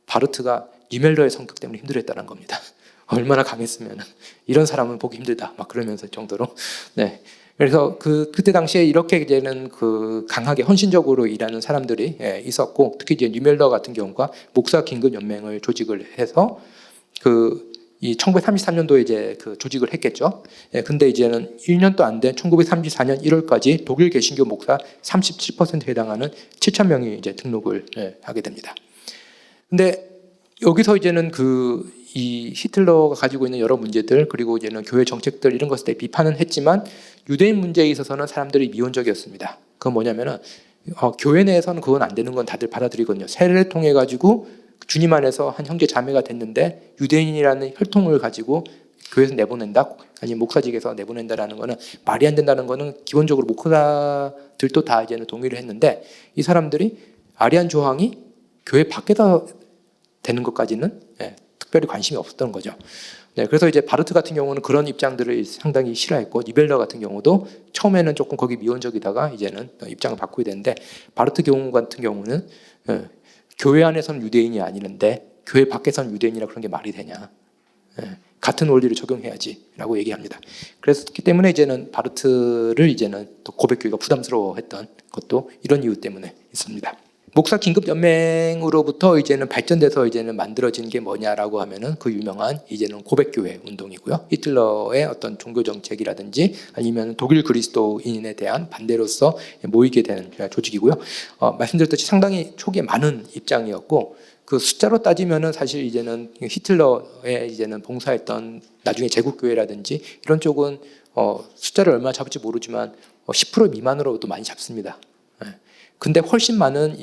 바르트가 니멜러의 성격 때문에 힘들었다는 겁니다. 얼마나 강했으면 이런 사람은 보기 힘들다 막 그러면서 정도로. 네. 그래서 그때 당시에 이렇게 이제는 그 강하게 헌신적으로 일하는 사람들이 있었고, 특히 이제 니멜러 같은 경우가 목사 긴급 연맹을 조직을 해서 이 1933년도에 이제 그 조직을 했겠죠. 근데 이제는 1년도 안 된 1934년 1월까지 독일 개신교 목사 37%에 해당하는 7,000명이 이제 등록을 하게 됩니다. 근데 여기서 이제는 이 히틀러가 가지고 있는 여러 문제들, 그리고 이제는 교회 정책들 이런 것에 대해 비판은 했지만 유대인 문제에 있어서는 사람들이 미온적이었습니다. 그건 뭐냐면은 교회 내에서는 그건 안 되는 건 다들 받아들이거든요. 세례를 통해 가지고 주님 안에서 한 형제 자매가 됐는데 유대인이라는 혈통을 가지고 교회에서 내보낸다, 아니면 목사직에서 내보낸다라는 거는 말이 안 된다는 거는 기본적으로 목사들도 다 이제는 동의를 했는데, 이 사람들이 아리안 조항이 교회 밖에서 되는 것까지는 특별히 관심이 없었던 거죠. 네, 그래서 이제 바르트 같은 경우는 그런 입장들을 상당히 싫어했고, 니벨러 같은 경우도 처음에는 조금 거기 미온적이다가 이제는 입장을 바꾸게 되는데, 바르트 경우 같은 경우는 교회 안에서는 유대인이 아니는데 교회 밖에서는 유대인이라 그런 게 말이 되냐. 같은 원리를 적용해야지라고 얘기합니다. 그랬기 때문에 이제는 바르트를 이제는 또 고백교회가 부담스러워했던 것도 이런 이유 때문에 있습니다. 목사 긴급 연맹으로부터 이제는 발전돼서 이제는 만들어진 게 뭐냐라고 하면은 그 유명한 이제는 고백교회 운동이고요. 히틀러의 어떤 종교 정책이라든지 아니면 독일 그리스도인에 대한 반대로서 모이게 되는 조직이고요. 말씀드렸듯이 상당히 초기에 많은 입장이었고, 그 숫자로 따지면은 사실 이제는 히틀러에 이제는 봉사했던 나중에 제국교회라든지 이런 쪽은 숫자를 얼마나 잡을지 모르지만 10% 미만으로도 많이 잡습니다. 근데 훨씬 많은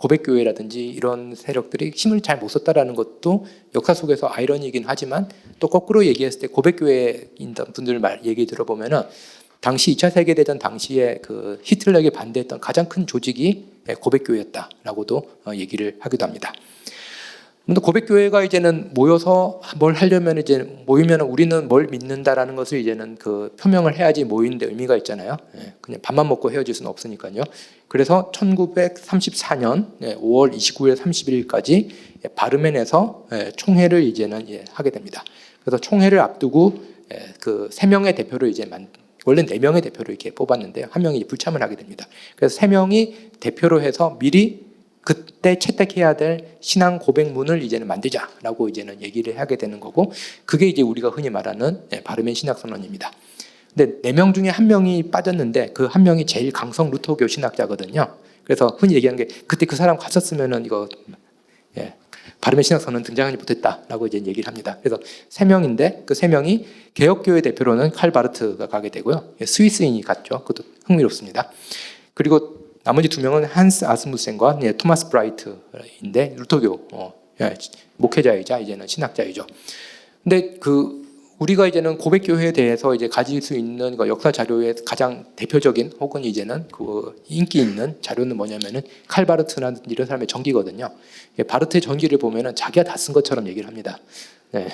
고백교회라든지 이런 세력들이 힘을 잘 못 썼다라는 것도 역사 속에서 아이러니이긴 하지만, 또 거꾸로 얘기했을 때 고백교회인 분들 얘기 들어보면은 당시 2차 세계대전 당시에 그 히틀러에게 반대했던 가장 큰 조직이 고백교회였다라고도 얘기를 하기도 합니다. 고백교회가 이제는 모여서 뭘 하려면 이제 모이면 우리는 뭘 믿는다라는 것을 이제는 그 표명을 해야지 모이는데 의미가 있잖아요. 그냥 밥만 먹고 헤어질 수는 없으니까요. 그래서 1934년 5월 29일 31일까지 바르멘에서 총회를 이제는 하게 됩니다. 그래서 총회를 앞두고 그 3명의 대표를 원래 4명의 대표를 이렇게 뽑았는데 한 명이 불참을 하게 됩니다. 그래서 3명이 대표로 해서 미리 그때 채택해야 될 신앙 고백문을 이제는 만들자라고 이제는 얘기를 하게 되는 거고, 그게 이제 우리가 흔히 말하는 바르멘 신학선언입니다. 근데 4명 중에 1명이 빠졌는데 그 1명이 제일 강성 루터교 신학자거든요. 그래서 흔히 얘기하는 게 그때 그 사람 갔었으면은 이거 바르멘 신학선언 등장하지 못했다라고 이제 얘기를 합니다. 그래서 3명인데 그 3명이 개혁교회 대표로는 칼 바르트가 가게 되고요. 스위스인이 갔죠. 그것도 흥미롭습니다. 그리고 나머지 2명은 한스 아스무센과 토마스 브라이트인데 루터교 목회자이자 이제는 신학자이죠. 근데 우리가 이제는 고백교회에 대해서 이제 가질 수 있는 역사 자료의 가장 대표적인 혹은 이제는 인기 있는 자료는 뭐냐면은 칼 바르트라는 이런 사람의 전기거든요. 바르트의 전기를 보면은 자기가 다 쓴 것처럼 얘기를 합니다. 네.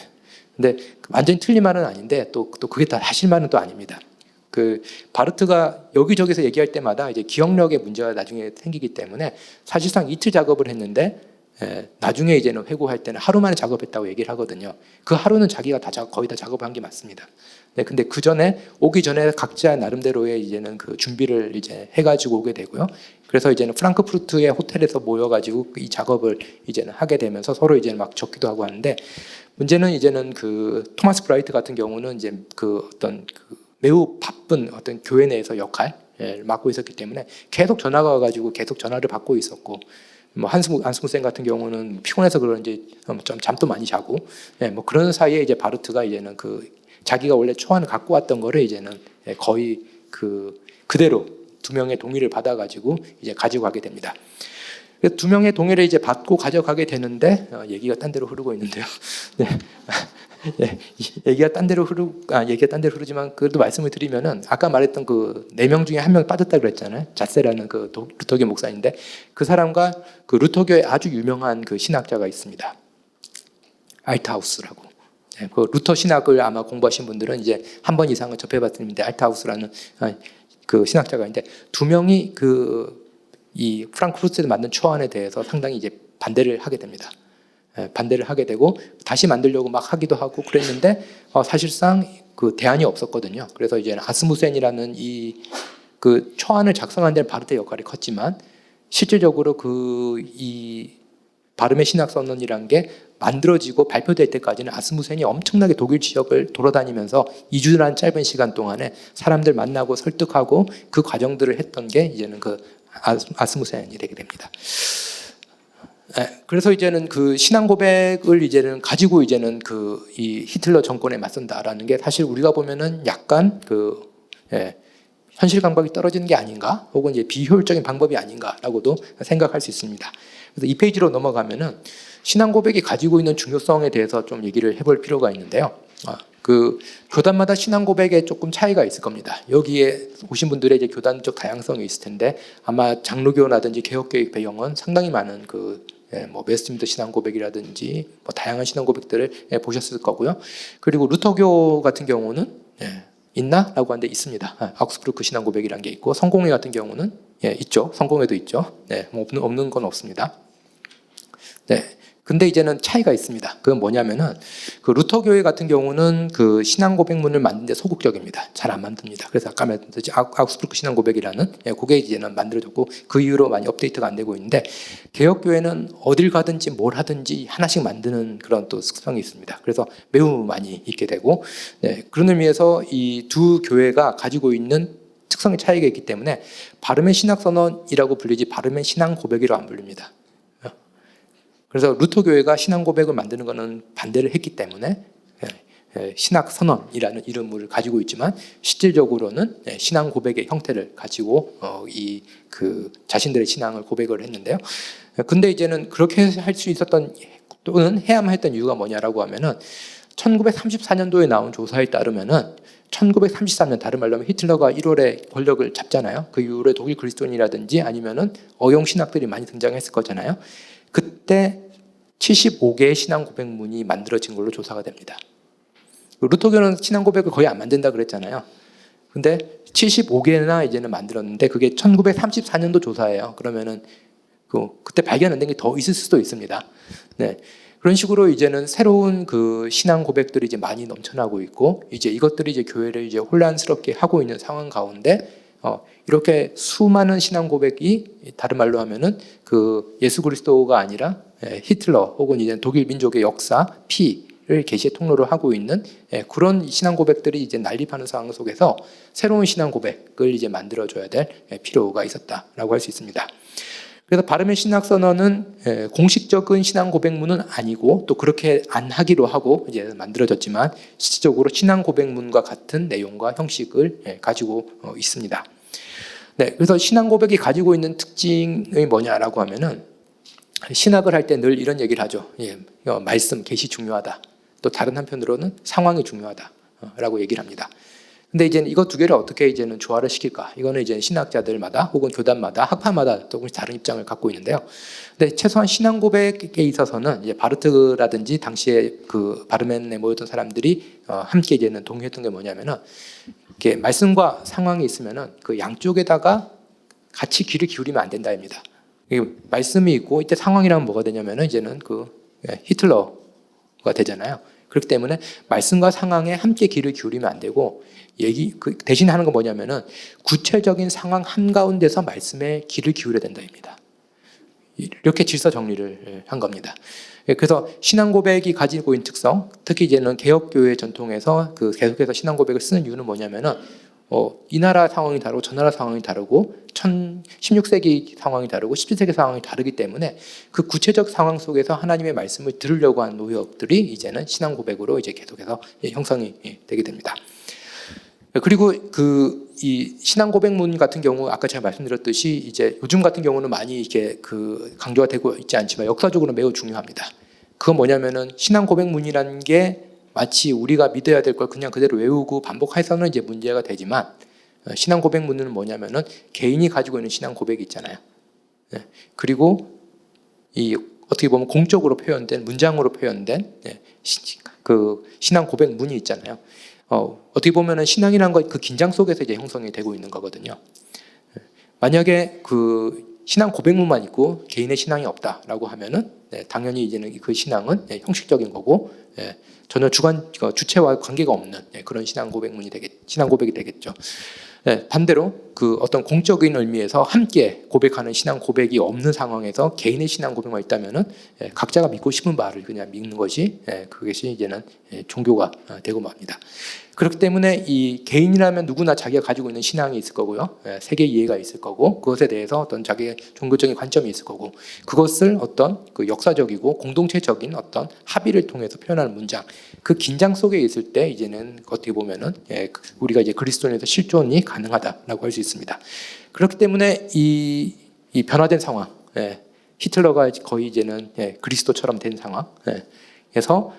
근데 완전히 틀린 말은 아닌데 또 그게 다 사실 말은 또 아닙니다. 바르트가 여기저기서 얘기할 때마다 이제 기억력의 문제가 나중에 생기기 때문에 사실상 이틀 작업을 했는데 나중에 이제는 회고할 때는 하루 만에 작업했다고 얘기를 하거든요. 그 하루는 자기가 거의 다 작업한 게 맞습니다. 네, 근데 오기 전에 각자 나름대로의 이제는 그 준비를 이제 해가지고 오게 되고요. 그래서 이제는 프랑크푸르트의 호텔에서 모여가지고 이 작업을 이제는 하게 되면서 서로 이제 막 적기도 하고 하는데, 문제는 이제는 토마스 브라이트 같은 경우는 이제 매우 바쁜 어떤 교회 내에서 역할을 맡고 있었기 때문에 계속 전화가 와가지고 계속 전화를 받고 있었고, 안스무센 같은 경우는 피곤해서 그런지 좀 잠도 많이 자고, 그런 사이에 이제 바르트가 이제는 자기가 원래 초안을 갖고 왔던 거를 이제는 거의 그대로 두 명의 동의를 받아가지고 이제 가지고 가게 됩니다. 두 명의 동의를 이제 받고 가져가게 되는데 얘기가 딴 데로 흐르고 있는데요. 네. 예, 얘기가 딴 데로 흐르지만 그래도 말씀을 드리면은 아까 말했던 그 4명 중에 1명 빠졌다 그랬잖아요. 자세라는 그 루터교 목사인데 그 사람과 그 루터교의 아주 유명한 그 신학자가 있습니다. 알트하우스라고. 네, 그 루터 신학을 아마 공부하신 분들은 이제 한 번 이상은 접해봤을 텐데 알트하우스라는 그 신학자가 있는데 두 명이 이 프랑크푸르트에서 만든 초안에 대해서 상당히 이제 반대를 하게 됩니다. 반대를 하게 되고 다시 만들려고 막 하기도 하고 그랬는데 사실상 그 대안이 없었거든요. 그래서 이제 아스무센이라는 그 초안을 작성한 데는 바르트의 역할이 컸지만 실질적으로 이 바름의 신학선언이라는 게 만들어지고 발표될 때까지는 아스무센이 엄청나게 독일 지역을 돌아다니면서 2주라는 짧은 시간 동안에 사람들 만나고 설득하고 그 과정들을 했던 게 이제는 그 아스무센이 되게 됩니다. 그래서 이제는 그 신앙 고백을 이제는 가지고 이제는 이 히틀러 정권에 맞선다라는 게 사실 우리가 보면은 약간 현실 감각이 떨어지는 게 아닌가, 혹은 이제 비효율적인 방법이 아닌가라고도 생각할 수 있습니다. 그래서 이 페이지로 넘어가면은 신앙 고백이 가지고 있는 중요성에 대해서 좀 얘기를 해볼 필요가 있는데요. 그 교단마다 신앙 고백에 조금 차이가 있을 겁니다. 여기에 오신 분들의 이제 교단적 다양성이 있을 텐데 아마 장로교라든지 개혁교회 배경은 상당히 많은 뭐 웨스트민스터 신앙 고백이라든지 뭐 다양한 신앙 고백들을 보셨을 거고요. 그리고 루터교 같은 경우는 있나라고 하는데 있습니다. 아우크스부르크 신앙 고백이라는 게 있고 성공회 같은 경우는 있죠. 성공회도 있죠. 뭐 없는 건 없습니다. 근데 이제는 차이가 있습니다. 그건 뭐냐면은 그 루터교회 같은 경우는 그 신앙 고백문을 만드는데 소극적입니다. 잘 안 만듭니다. 그래서 아까 말했듯이 아우크스부르크 신앙 고백이라는 그게 이제는 만들어졌고 그 이후로 많이 업데이트가 안 되고 있는데 개혁교회는 어딜 가든지 뭘 하든지 하나씩 만드는 그런 또 습성이 있습니다. 그래서 매우 많이 있게 되고 그런 의미에서 이 두 교회가 가지고 있는 특성의 차이가 있기 때문에 바름의 신학선언이라고 불리지 바름의 신앙 고백이라고 안 불립니다. 그래서 루터 교회가 신앙 고백을 만드는 것은 반대를 했기 때문에 신학 선언이라는 이름을 가지고 있지만 실질적으로는 신앙 고백의 형태를 가지고 자신들의 신앙을 고백을 했는데요. 근데 이제는 그렇게 할 수 있었던 또는 해야만 했던 이유가 뭐냐라고 하면은 1934년도에 나온 조사에 따르면은 1933년 다른 말로 하면 히틀러가 1월에 권력을 잡잖아요. 그 이후에 독일 그리스도인이라든지 아니면은 어용 신학들이 많이 등장했을 거잖아요. 그때 75개의 신앙 고백문이 만들어진 걸로 조사가 됩니다. 루터교는 신앙 고백을 거의 안 만든다 그랬잖아요. 근데 75개나 이제는 만들었는데 그게 1934년도 조사예요. 그러면은 그때 발견 안 된 게 더 있을 수도 있습니다. 그런 식으로 이제는 새로운 그 신앙 고백들이 이제 많이 넘쳐나고 있고 이제 이것들이 이제 교회를 이제 혼란스럽게 하고 있는 상황 가운데 이렇게 수많은 신앙 고백이 다른 말로 하면은 그 예수 그리스도가 아니라 히틀러 혹은 이제 독일 민족의 역사, 피를 계시의 통로로 하고 있는 그런 신앙 고백들이 이제 난립하는 상황 속에서 새로운 신앙 고백을 이제 만들어줘야 될 필요가 있었다라고 할 수 있습니다. 그래서 바름의 신학 선언은 공식적인 신앙 고백문은 아니고 또 그렇게 안 하기로 하고 이제 만들어졌지만 실질적으로 신앙 고백문과 같은 내용과 형식을 가지고 있습니다. 그래서 신앙 고백이 가지고 있는 특징이 뭐냐라고 하면은 신학을 할 때 늘 이런 얘기를 하죠. 말씀, 계시 중요하다. 또 다른 한편으로는 상황이 중요하다라고 얘기를 합니다. 근데 이제 이거 두 개를 어떻게 이제는 조화를 시킬까? 이거는 이제 신학자들마다 혹은 교단마다 학파마다 조금씩 다른 입장을 갖고 있는데요. 근데 최소한 신앙 고백에 있어서는 이제 바르트라든지 당시에 그 바르멘에 모였던 사람들이 함께 이제는 동의했던 게 뭐냐면은 이렇게 말씀과 상황이 있으면은 그 양쪽에다가 같이 귀를 기울이면 안 된다입니다. 말씀이 있고 이때 상황이라면 뭐가 되냐면은 이제는 히틀러가 되잖아요. 그렇기 때문에 말씀과 상황에 함께 귀를 기울이면 안 되고 대신 하는 건 뭐냐면은 구체적인 상황 한가운데서 말씀에 귀를 기울여야 된다입니다. 이렇게 질서 정리를 한 겁니다. 그래서 신앙 고백이 가지고 있는 특성, 특히 이제는 개혁교회 전통에서 계속해서 신앙 고백을 쓰는 이유는 뭐냐면은 이 나라 상황이 다르고 저 나라 상황이 다르고 16세기 상황이 다르고 17세기 상황이 다르기 때문에 그 구체적 상황 속에서 하나님의 말씀을 들으려고 하는 노력들이 이제는 신앙 고백으로 이제 계속해서 형성이 되게 됩니다. 그리고 이 신앙 고백문 같은 경우 아까 제가 말씀드렸듯이 이제 요즘 같은 경우는 많이 이게 강조가 되고 있지 않지만 역사적으로 매우 중요합니다. 그건 뭐냐면은 신앙 고백문이라는 게 마치 우리가 믿어야 될 걸 그냥 그대로 외우고 반복해서는 이제 문제가 되지만 신앙 고백문은 뭐냐면은 개인이 가지고 있는 신앙 고백이 있잖아요. 그리고 이 어떻게 보면 공적으로 표현된 문장으로 표현된 그 신앙 고백문이 있잖아요. 어떻게 보면은 신앙이라는 것 그 긴장 속에서 이제 형성이 되고 있는 거거든요. 만약에 그 신앙 고백문만 있고 개인의 신앙이 없다라고 하면은 당연히 이제는 그 신앙은 형식적인 거고 전혀 주체와 관계가 없는 그런 신앙 고백이 되겠죠. 반대로 그 어떤 공적인 의미에서 함께 고백하는 신앙 고백이 없는 상황에서 개인의 신앙 고백만 있다면은 각자가 믿고 싶은 바를 그냥 믿는 것이 그것이 이제는 종교가 되고 맙니다. 그렇기 때문에 이 개인이라면 누구나 자기가 가지고 있는 신앙이 있을 거고요. 세계 이해가 있을 거고 그것에 대해서 어떤 자기의 종교적인 관점이 있을 거고 그것을 어떤 그 역사적이고 공동체적인 어떤 합의를 통해서 표현하는 문장 그 긴장 속에 있을 때 이제는 어떻게 보면은 우리가 이제 그리스도인에서 실존이 가능하다라고 할 수 있습니다. 그렇기 때문에 이 변화된 상황, 히틀러가 거의 이제는 그리스도처럼 된 상황에서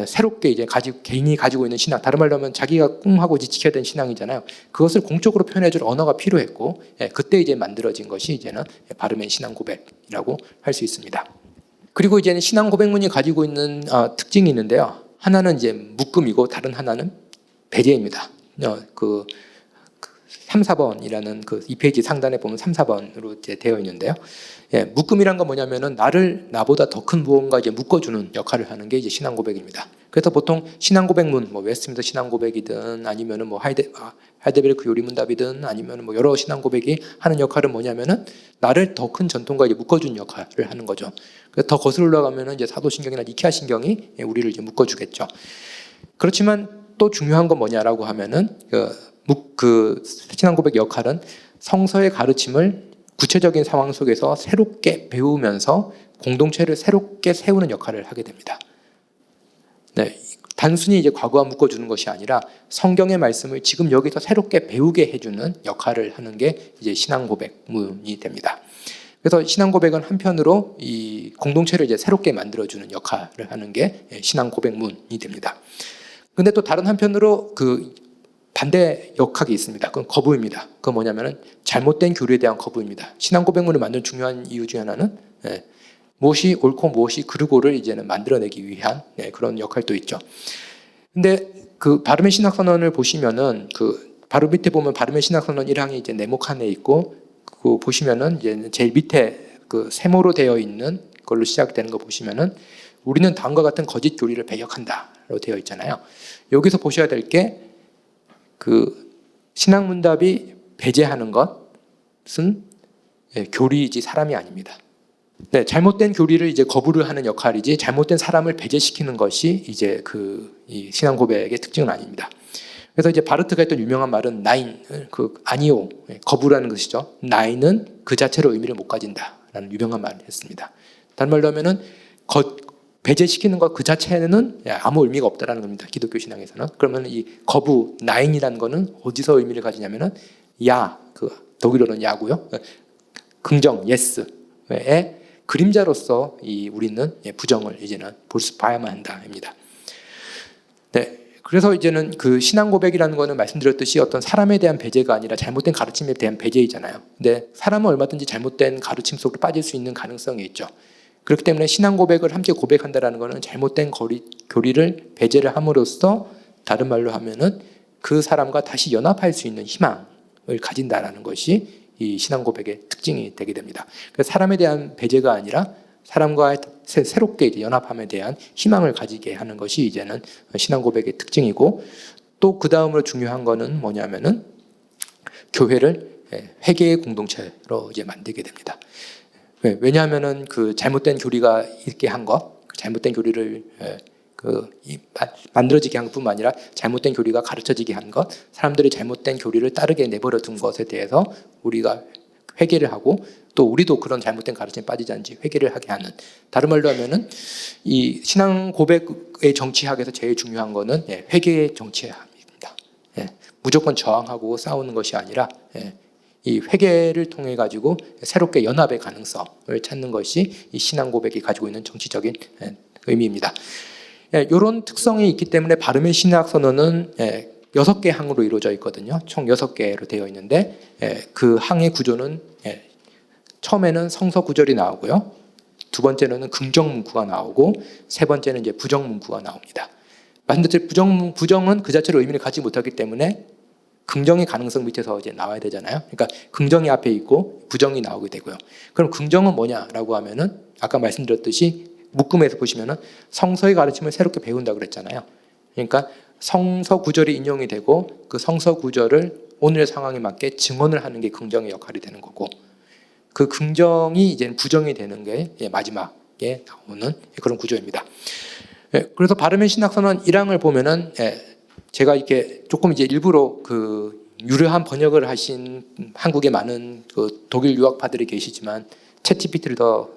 새롭게 이제 개인이 가지고 있는 신앙, 다른 말로 하면 자기가 꿈하고 지켜야 되는 신앙이잖아요. 그것을 공적으로 표현해줄 언어가 필요했고, 그때 이제 만들어진 것이 이제는 바르멘 신앙 고백이라고 할 수 있습니다. 그리고 이제는 신앙 고백문이 가지고 있는 특징이 있는데요. 하나는 이제 묶음이고 다른 하나는 배제입니다. 3, 4번이라는 그 2페이지 상단에 보면 3, 4번으로 이제 되어 있는데요. 묶음이란 건 뭐냐면은 나보다 더 큰 무언가 이제 묶어주는 역할을 하는 게 이제 신앙 고백입니다. 그래서 보통 신앙 고백문, 뭐 웨스트민스터 신앙 고백이든 아니면은 뭐 하이델베르크 요리문답이든 아니면은 뭐 여러 신앙 고백이 하는 역할은 뭐냐면은 나를 더 큰 전통과 이제 묶어주는 역할을 하는 거죠. 그래서 더 거슬러 올라가면은 이제 사도신경이나 니케아 신경이 우리를 이제 묶어주겠죠. 그렇지만 또 중요한 건 뭐냐라고 하면은 그 신앙 고백 역할은 성서의 가르침을 구체적인 상황 속에서 새롭게 배우면서 공동체를 새롭게 세우는 역할을 하게 됩니다. 단순히 이제 과거와 묶어주는 것이 아니라 성경의 말씀을 지금 여기서 새롭게 배우게 해주는 역할을 하는 게 이제 신앙 고백문이 됩니다. 그래서 신앙 고백은 한편으로 이 공동체를 이제 새롭게 만들어주는 역할을 하는 게 신앙 고백문이 됩니다. 근데 또 다른 한편으로 그 반대 역학이 있습니다. 그건 거부입니다. 그건 뭐냐면은 잘못된 교리에 대한 거부입니다. 신앙 고백문을 만든 중요한 이유 중에 하나는 무엇이 옳고 무엇이 그르고를 이제는 만들어내기 위한 그런 역할도 있죠. 근데 그 바르멘 신학선언을 보시면은 그 바로 밑에 보면 바르멘 신학선언 1항이 이제 네모 칸에 있고 그 보시면은 이제 제일 밑에 그 세모로 되어 있는 걸로 시작되는 거 보시면은 우리는 다음과 같은 거짓 교리를 배격한다로 되어 있잖아요. 여기서 보셔야 될 게 그 신학문답이 배제하는 것은 교리이지 사람이 아닙니다. 잘못된 교리를 이제 거부를 하는 역할이지 잘못된 사람을 배제시키는 것이 이제 이 신앙 고백의 특징은 아닙니다. 그래서 이제 바르트가 했던 유명한 말은 나인, 아니오, 거부라는 것이죠. 나인은 그 자체로 의미를 못 가진다라는 유명한 말을 했습니다. 다른 말로 하면은 배제시키는 것 그 자체는 아무 의미가 없다라는 겁니다. 기독교 신앙에서는. 그러면 이 거부, 나인이라는 거는 어디서 의미를 가지냐면은 독일어는 야고요. 긍정, 예스의 그림자로서 우리는 부정을 이제는 봐야만 한다입니다. 그래서 이제는 그 신앙 고백이라는 거는 말씀드렸듯이 어떤 사람에 대한 배제가 아니라 잘못된 가르침에 대한 배제이잖아요. 근데 사람은 얼마든지 잘못된 가르침 속으로 빠질 수 있는 가능성이 있죠. 그렇기 때문에 신앙 고백을 함께 고백한다라는 것은 잘못된 교리를 배제를 함으로써 다른 말로 하면은 그 사람과 다시 연합할 수 있는 희망을 가진다라는 것이 이 신앙 고백의 특징이 되게 됩니다. 그래서 사람에 대한 배제가 아니라 사람과 새롭게 이제 연합함에 대한 희망을 가지게 하는 것이 이제는 신앙 고백의 특징이고 또 그 다음으로 중요한 거는 뭐냐면은 교회를 회개의 공동체로 이제 만들게 됩니다. 왜냐하면은 그 잘못된 교리가 있게 한 것, 잘못된 교리를 만들어지게 한 것뿐만 아니라 잘못된 교리가 가르쳐지게 한 것, 사람들이 잘못된 교리를 따르게 내버려 둔 것에 대해서 우리가 회개를 하고 또 우리도 그런 잘못된 가르침에 빠지지 않지 회개를 하게 하는, 다른 말로 하면은 이 신앙 고백의 정치학에서 제일 중요한 거는 회개의 정치학입니다. 무조건 저항하고 싸우는 것이 아니라 이 회개를 통해 가지고 새롭게 연합의 가능성을 찾는 것이 이 신앙 고백이 가지고 있는 정치적인 의미입니다. 이런 특성이 있기 때문에 바르멘 신학 선언은 6개 항으로 이루어져 있거든요. 총 6개로 되어 있는데 그 항의 구조는 처음에는 성서 구절이 나오고요. 두 번째로는 긍정 문구가 나오고 세 번째는 이제 부정 문구가 나옵니다. 말씀드린 부정은 그 자체로 의미를 갖지 못하기 때문에 긍정의 가능성 밑에서 이제 나와야 되잖아요. 그러니까 긍정이 앞에 있고 부정이 나오게 되고요. 그럼 긍정은 뭐냐라고 하면은 아까 말씀드렸듯이 묶음에서 보시면은 성서의 가르침을 새롭게 배운다 그랬잖아요. 그러니까 성서 구절이 인용이 되고 그 성서 구절을 오늘의 상황에 맞게 증언을 하는 게 긍정의 역할이 되는 거고, 그 긍정이 이제 부정이 되는 게 마지막에 나오는 그런 구조입니다. 그래서 바르멘 신학선언 1항을 보면은 제가 이렇게 조금 이제 일부러 그 유려한 번역을 하신 한국에 많은 그 독일 유학파들이 계시지만 챗GPT를 더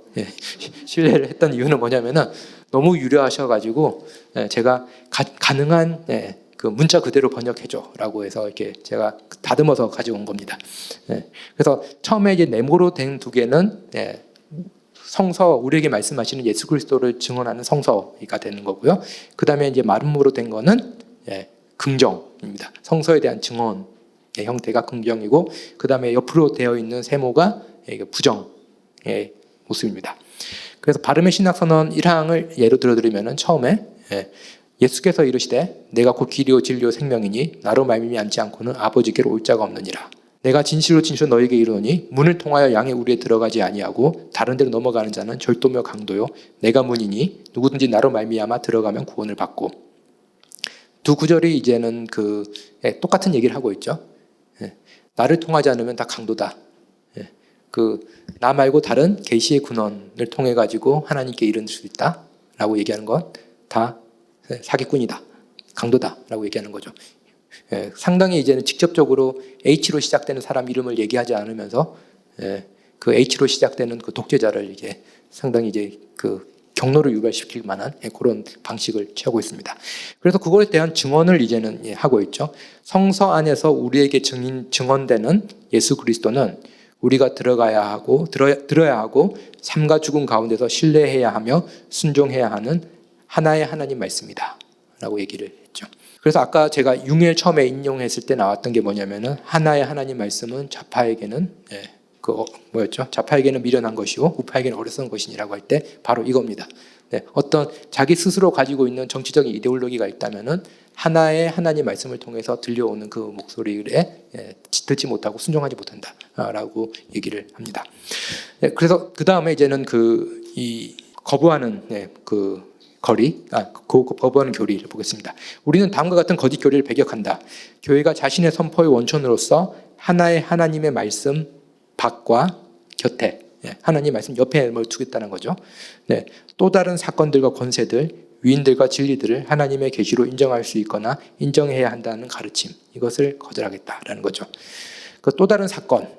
신뢰를 했던 이유는 뭐냐면은 너무 유려하셔가지고 제가 가능한 그 문자 그대로 번역해줘라고 해서 이렇게 제가 다듬어서 가져온 겁니다. 그래서 처음에 이제 네모로 된 두 개는 성서, 우리에게 말씀하시는 예수 그리스도를 증언하는 성서가 되는 거고요. 그 다음에 이제 마름모로 된 거는 긍정입니다. 성서에 대한 증언의 형태가 긍정이고, 그 다음에 옆으로 되어 있는 세모가 부정의 모습입니다. 그래서 바르멘 신학선언 1항을 예로 들어드리면 처음에 예수께서 이르시되 내가 곧 길이요 진리요 생명이니 나로 말미암지 않고는 아버지께로 올 자가 없느니라. 내가 진실로 너희에게 이르노니 문을 통하여 양의 우리에 들어가지 아니하고 다른 데로 넘어가는 자는 절도며 강도요 내가 문이니 누구든지 나로 말미암아 들어가면 구원을 받고. 두 구절이 이제는 똑같은 얘기를 하고 있죠. 나를 통하지 않으면 다 강도다. 나 말고 다른 계시의 근원을 통해 가지고 하나님께 이를 수 있다라고 얘기하는 건 다 사기꾼이다, 강도다라고 얘기하는 거죠. 상당히 이제는 직접적으로 H로 시작되는 사람 이름을 얘기하지 않으면서 그 H로 시작되는 그 독재자를 이제 상당히 이제 그 경로를 유발시킬 만한 그런 방식을 취하고 있습니다. 그래서 그거에 대한 증언을 이제는 하고 있죠. 성서 안에서 우리에게 증언되는 예수 그리스도는 우리가 들어야 하고 삶과 죽음 가운데서 신뢰해야 하며 순종해야 하는 하나의 하나님 말씀이다 라고 얘기를 했죠. 그래서 아까 제가 융엘 처음에 인용했을 때 나왔던 게 뭐냐면은 하나의 하나님 말씀은 좌파에게는 좌파에게는 미련한 것이요 우파에게는 어리석은 것이니라고 할 때 바로 이겁니다. 어떤 자기 스스로 가지고 있는 정치적인 이데올로기가 있다면은 하나의 하나님 말씀을 통해서 들려오는 그 목소리에 듣지 못하고 순종하지 못한다라고 얘기를 합니다. 그래서 그 다음에 이제는 이 거부하는 거부하는 교리를 보겠습니다. 우리는 다음과 같은 거짓 교리를 배격한다. 교회가 자신의 선포의 원천으로서 하나의 하나님의 말씀 밖과 곁에, 하나님 말씀 옆에 뭘 두겠다는 거죠. 또 다른 사건들과 권세들, 위인들과 진리들을 하나님의 계시로 인정할 수 있거나 인정해야 한다는 가르침, 이것을 거절하겠다라는 거죠. 그 또 다른 사건,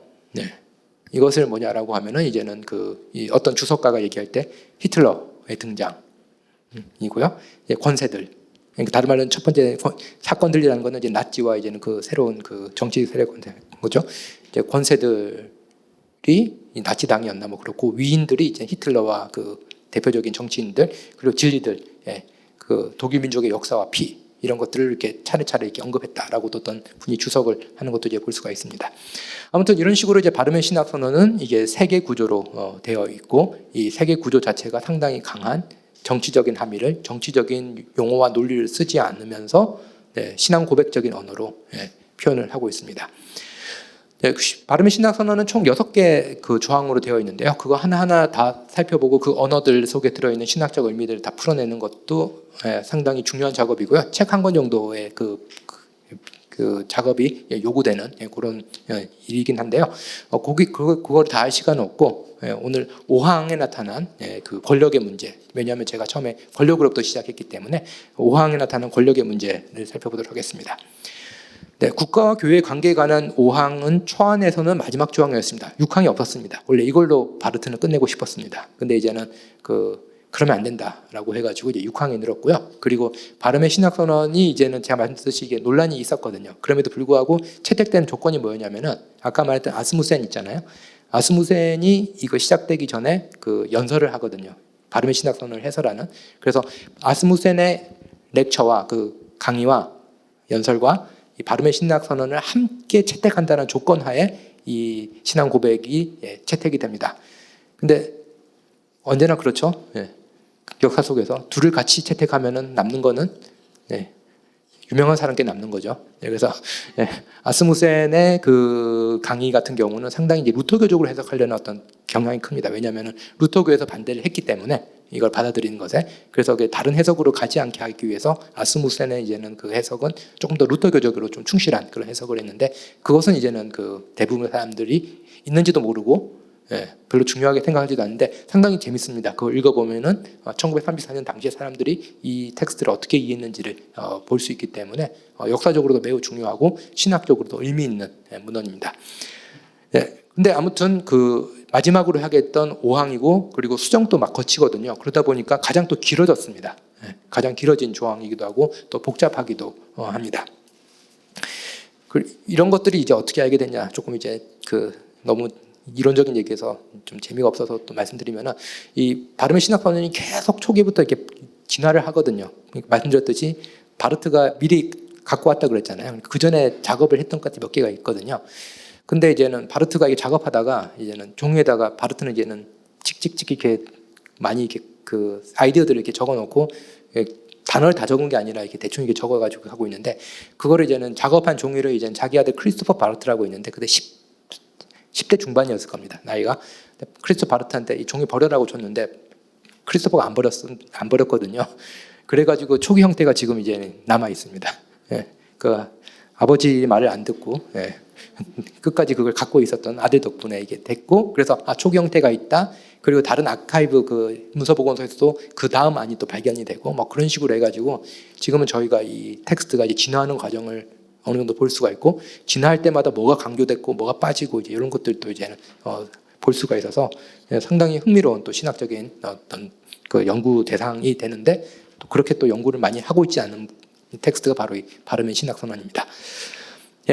이것을 뭐냐라고 하면은 이제는 어떤 주석가가 얘기할 때 히틀러의 등장이고요. 권세들, 그러니까 다른 말은 첫 번째 사건들이라는 거는 이제 나치와 이제는 그 새로운 정치 세력 거죠. 이제 권세들이 나치당이었나 뭐 그렇고, 위인들이 이제 히틀러와 대표적인 정치인들, 그리고 진리들, 독일 민족의 역사와 피, 이런 것들을 이렇게 차례차례 이렇게 언급했다라고 어떤 분이 주석을 하는 것도 이제 볼 수가 있습니다. 아무튼 이런 식으로 이제 바르멘 신학 선언은 이게 세계 구조로 되어 있고, 이 세계 구조 자체가 상당히 강한 정치적인 함의를, 정치적인 용어와 논리를 쓰지 않으면서 신앙 고백적인 언어로 표현을 하고 있습니다. 바르멘 신학 선언은 총 6개 조항으로 되어 있는데요. 그거 하나하나 다 살펴보고 그 언어들 속에 들어있는 신학적 의미들을 다 풀어내는 것도 상당히 중요한 작업이고요. 책 한 권 정도의 그 작업이 요구되는 그런 일이긴 한데요. 그걸 다 할 시간은 없고, 오늘 5항에 나타난 그 권력의 문제, 왜냐하면 제가 처음에 권력으로부터 시작했기 때문에 5항에 나타난 권력의 문제를 살펴보도록 하겠습니다. 국가와 교회의 관계에 관한 5항은 초안에서는 마지막 조항이었습니다. 6항이 없었습니다. 원래 이걸로 바르트는 끝내고 싶었습니다. 근데 이제는 그러면 안 된다라고 해가지고 이제 6항에 늘었고요. 그리고 바름의 신학선언이 이제는 제가 말씀드렸듯이 이게 논란이 있었거든요. 그럼에도 불구하고 채택된 조건이 뭐였냐면은 아까 말했던 아스무센 있잖아요. 아스무센이 이거 시작되기 전에 그 연설을 하거든요. 바름의 신학선언을 해설하는. 그래서 아스무센의 렉처와 그 강의와 연설과 이 바름의 신학선언을 함께 채택한다는 조건 하에 이 신앙 고백이 채택이 됩니다. 근데 언제나 그렇죠. 역사 속에서 둘을 같이 채택하면은 남는 거는 유명한 사람께 남는 거죠. 그래서 아스무센의 그 강의 같은 경우는 상당히 이제 루터교적으로 해석하려는 어떤 경향이 큽니다. 왜냐하면 루터교에서 반대를 했기 때문에 이걸 받아들이는 것에. 그래서 다른 해석으로 가지 않게 하기 위해서 아스무센의 이제는 그 해석은 조금 더 루터교적으로 좀 충실한 그런 해석을 했는데, 그것은 이제는 그 대부분의 사람들이 있는지도 모르고 별로 중요하게 생각하지도 않는데 상당히 재밌습니다. 그걸 읽어보면은 1934년 당시에 사람들이 이 텍스트를 어떻게 이해했는지를 볼 수 있기 때문에 역사적으로도 매우 중요하고 신학적으로도 의미 있는 문헌입니다. 근데 아무튼 그 마지막으로 하겠던 5항이고 그리고 수정도 막 거치거든요. 그러다 보니까 가장 또 길어졌습니다. 가장 길어진 조항이기도 하고 또 복잡하기도 합니다. 이런 것들이 이제 어떻게 알게 됐냐, 조금 이제 그 너무 이론적인 얘기에서 좀 재미가 없어서 또 말씀드리면은, 이 바름의 신학선언이 계속 초기부터 이렇게 진화를 하거든요. 말씀드렸듯이 바르트가 미리 갖고 왔다 그랬잖아요. 그 전에 작업을 했던 것들이 몇 개가 있거든요. 근데 이제는 바르트가 이게 작업하다가 이제는 종이에다가 바르트는 이제는 칙칙칙 이렇게 많이 이렇게 그 아이디어들을 이렇게 적어놓고 단어를 다 적은 게 아니라 이렇게 대충 이렇게 적어가지고 하고 있는데, 그거를 이제는 작업한 종이를 이제는 자기 아들 크리스토퍼 바르트라고 있는데 그때 10대 중반이었을 겁니다. 나이가. 크리스토퍼 바르트한테 이 종이 버려라고 줬는데 크리스토퍼가 안 버렸거든요. 그래가지고 초기 형태가 지금 이제 남아 있습니다. 그 아버지 말을 안 듣고 끝까지 그걸 갖고 있었던 아들 덕분에 이게 됐고, 그래서 초기 형태가 있다. 그리고 다른 아카이브 그 문서보건소에서도 그 다음 안이 또 발견이 되고 뭐 그런 식으로 해가지고 지금은 저희가 이 텍스트가 이제 진화하는 과정을 어느 정도 볼 수가 있고, 진화할 때마다 뭐가 강조됐고 뭐가 빠지고 이제 이런 것들도 이제는 볼 수가 있어서 상당히 흥미로운 또 신학적인 어떤 그 연구 대상이 되는데, 또 그렇게 또 연구를 많이 하고 있지 않은 텍스트가 바로 이 바름의 신학선언입니다.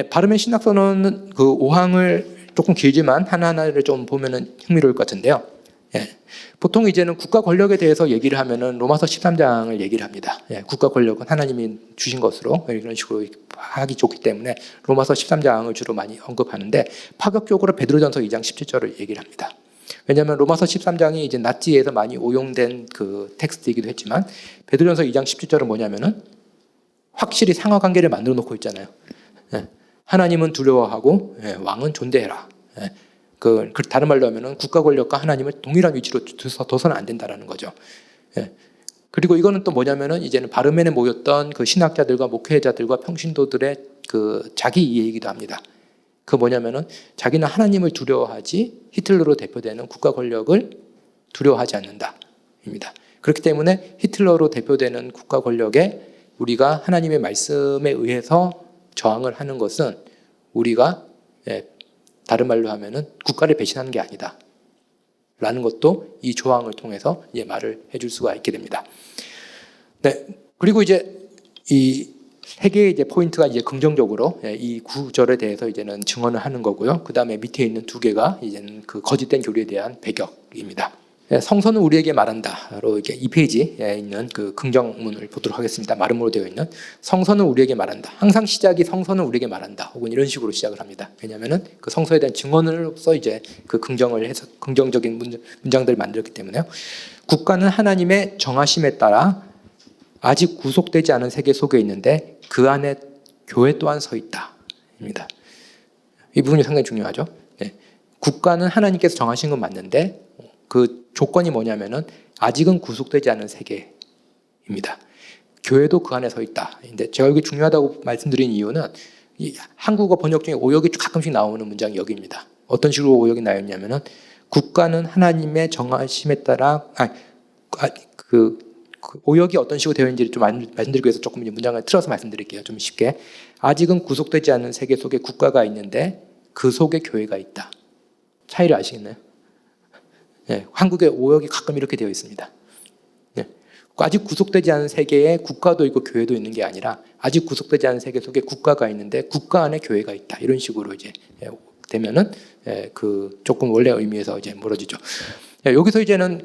바름의 신학선언은 그 5항을 조금 길지만 하나하나를 좀 보면은 흥미로울 것 같은데요. 보통 이제는 국가 권력에 대해서 얘기를 하면은 로마서 13장을 얘기를 합니다. 국가 권력은 하나님이 주신 것으로 이런 식으로 하기 좋기 때문에 로마서 13장을 주로 많이 언급하는데, 파격적으로 베드로전서 2장 17절을 얘기를 합니다. 왜냐하면 로마서 13장이 이제 나치에서 많이 오용된 그 텍스트이기도 했지만, 베드로전서 2장 17절은 뭐냐면은 확실히 상하관계를 만들어 놓고 있잖아요. 하나님은 두려워하고 왕은 존대해라. 다른 말로 하면은 국가 권력과 하나님을 동일한 위치로 둬서는 안 된다라는 거죠. 그리고 이거는 또 뭐냐면은 이제는 바르멘에 모였던 그 신학자들과 목회자들과 평신도들의 그 자기 이해이기도 합니다. 그 뭐냐면은 자기는 하나님을 두려워하지 히틀러로 대표되는 국가 권력을 두려워하지 않는다입니다. 그렇기 때문에 히틀러로 대표되는 국가 권력에 우리가 하나님의 말씀에 의해서 저항을 하는 것은 우리가 다른 말로 하면은 국가를 배신하는 게 아니다 라는 것도 이 조항을 통해서 이제 말을 해줄 수가 있게 됩니다. 그리고 이제 이 세 개의 이제 포인트가 이제 긍정적으로 이 구절에 대해서 이제는 증언을 하는 거고요. 그 다음에 밑에 있는 두 개가 이제는 그 거짓된 교리에 대한 배격입니다. 성서는 우리에게 말한다로 이렇게 2페이지에 있는 그 긍정문을 보도록 하겠습니다. 마름모로 되어 있는 성서는 우리에게 말한다. 항상 시작이 성서는 우리에게 말한다. 혹은 이런 식으로 시작을 합니다. 왜냐하면은 그 성서에 대한 증언으로서 이제 그 긍정을 해서 긍정적인 문장들을 만들었기 때문에요. 국가는 하나님의 정하심에 따라 아직 구속되지 않은 세계 속에 있는데 그 안에 교회 또한 서 있다입니다. 이 부분이 상당히 중요하죠. 국가는 하나님께서 정하신 건 맞는데 그 조건이 뭐냐면은 아직은 구속되지 않은 세계입니다. 교회도 그 안에 서 있다. 근데 제가 여기 중요하다고 말씀드린 이유는 이 한국어 번역 중에 오역이 가끔씩 나오는 문장이 여기입니다. 어떤 식으로 오역이 나왔냐면은 국가는 하나님의 정하심에 따라 그 오역이 어떤 식으로 되어 있는지를 좀 말씀드리기 위해서 조금 문장을 틀어서 말씀드릴게요. 좀 쉽게. 아직은 구속되지 않은 세계 속에 국가가 있는데 그 속에 교회가 있다. 차이를 아시겠나요? 한국의 오역이 가끔 이렇게 되어 있습니다. 아직 구속되지 않은 세계에 국가도 있고 교회도 있는 게 아니라 아직 구속되지 않은 세계 속에 국가가 있는데 국가 안에 교회가 있다. 이런 식으로 이제 되면은 그 조금 원래 의미에서 이제 멀어지죠. 여기서 이제는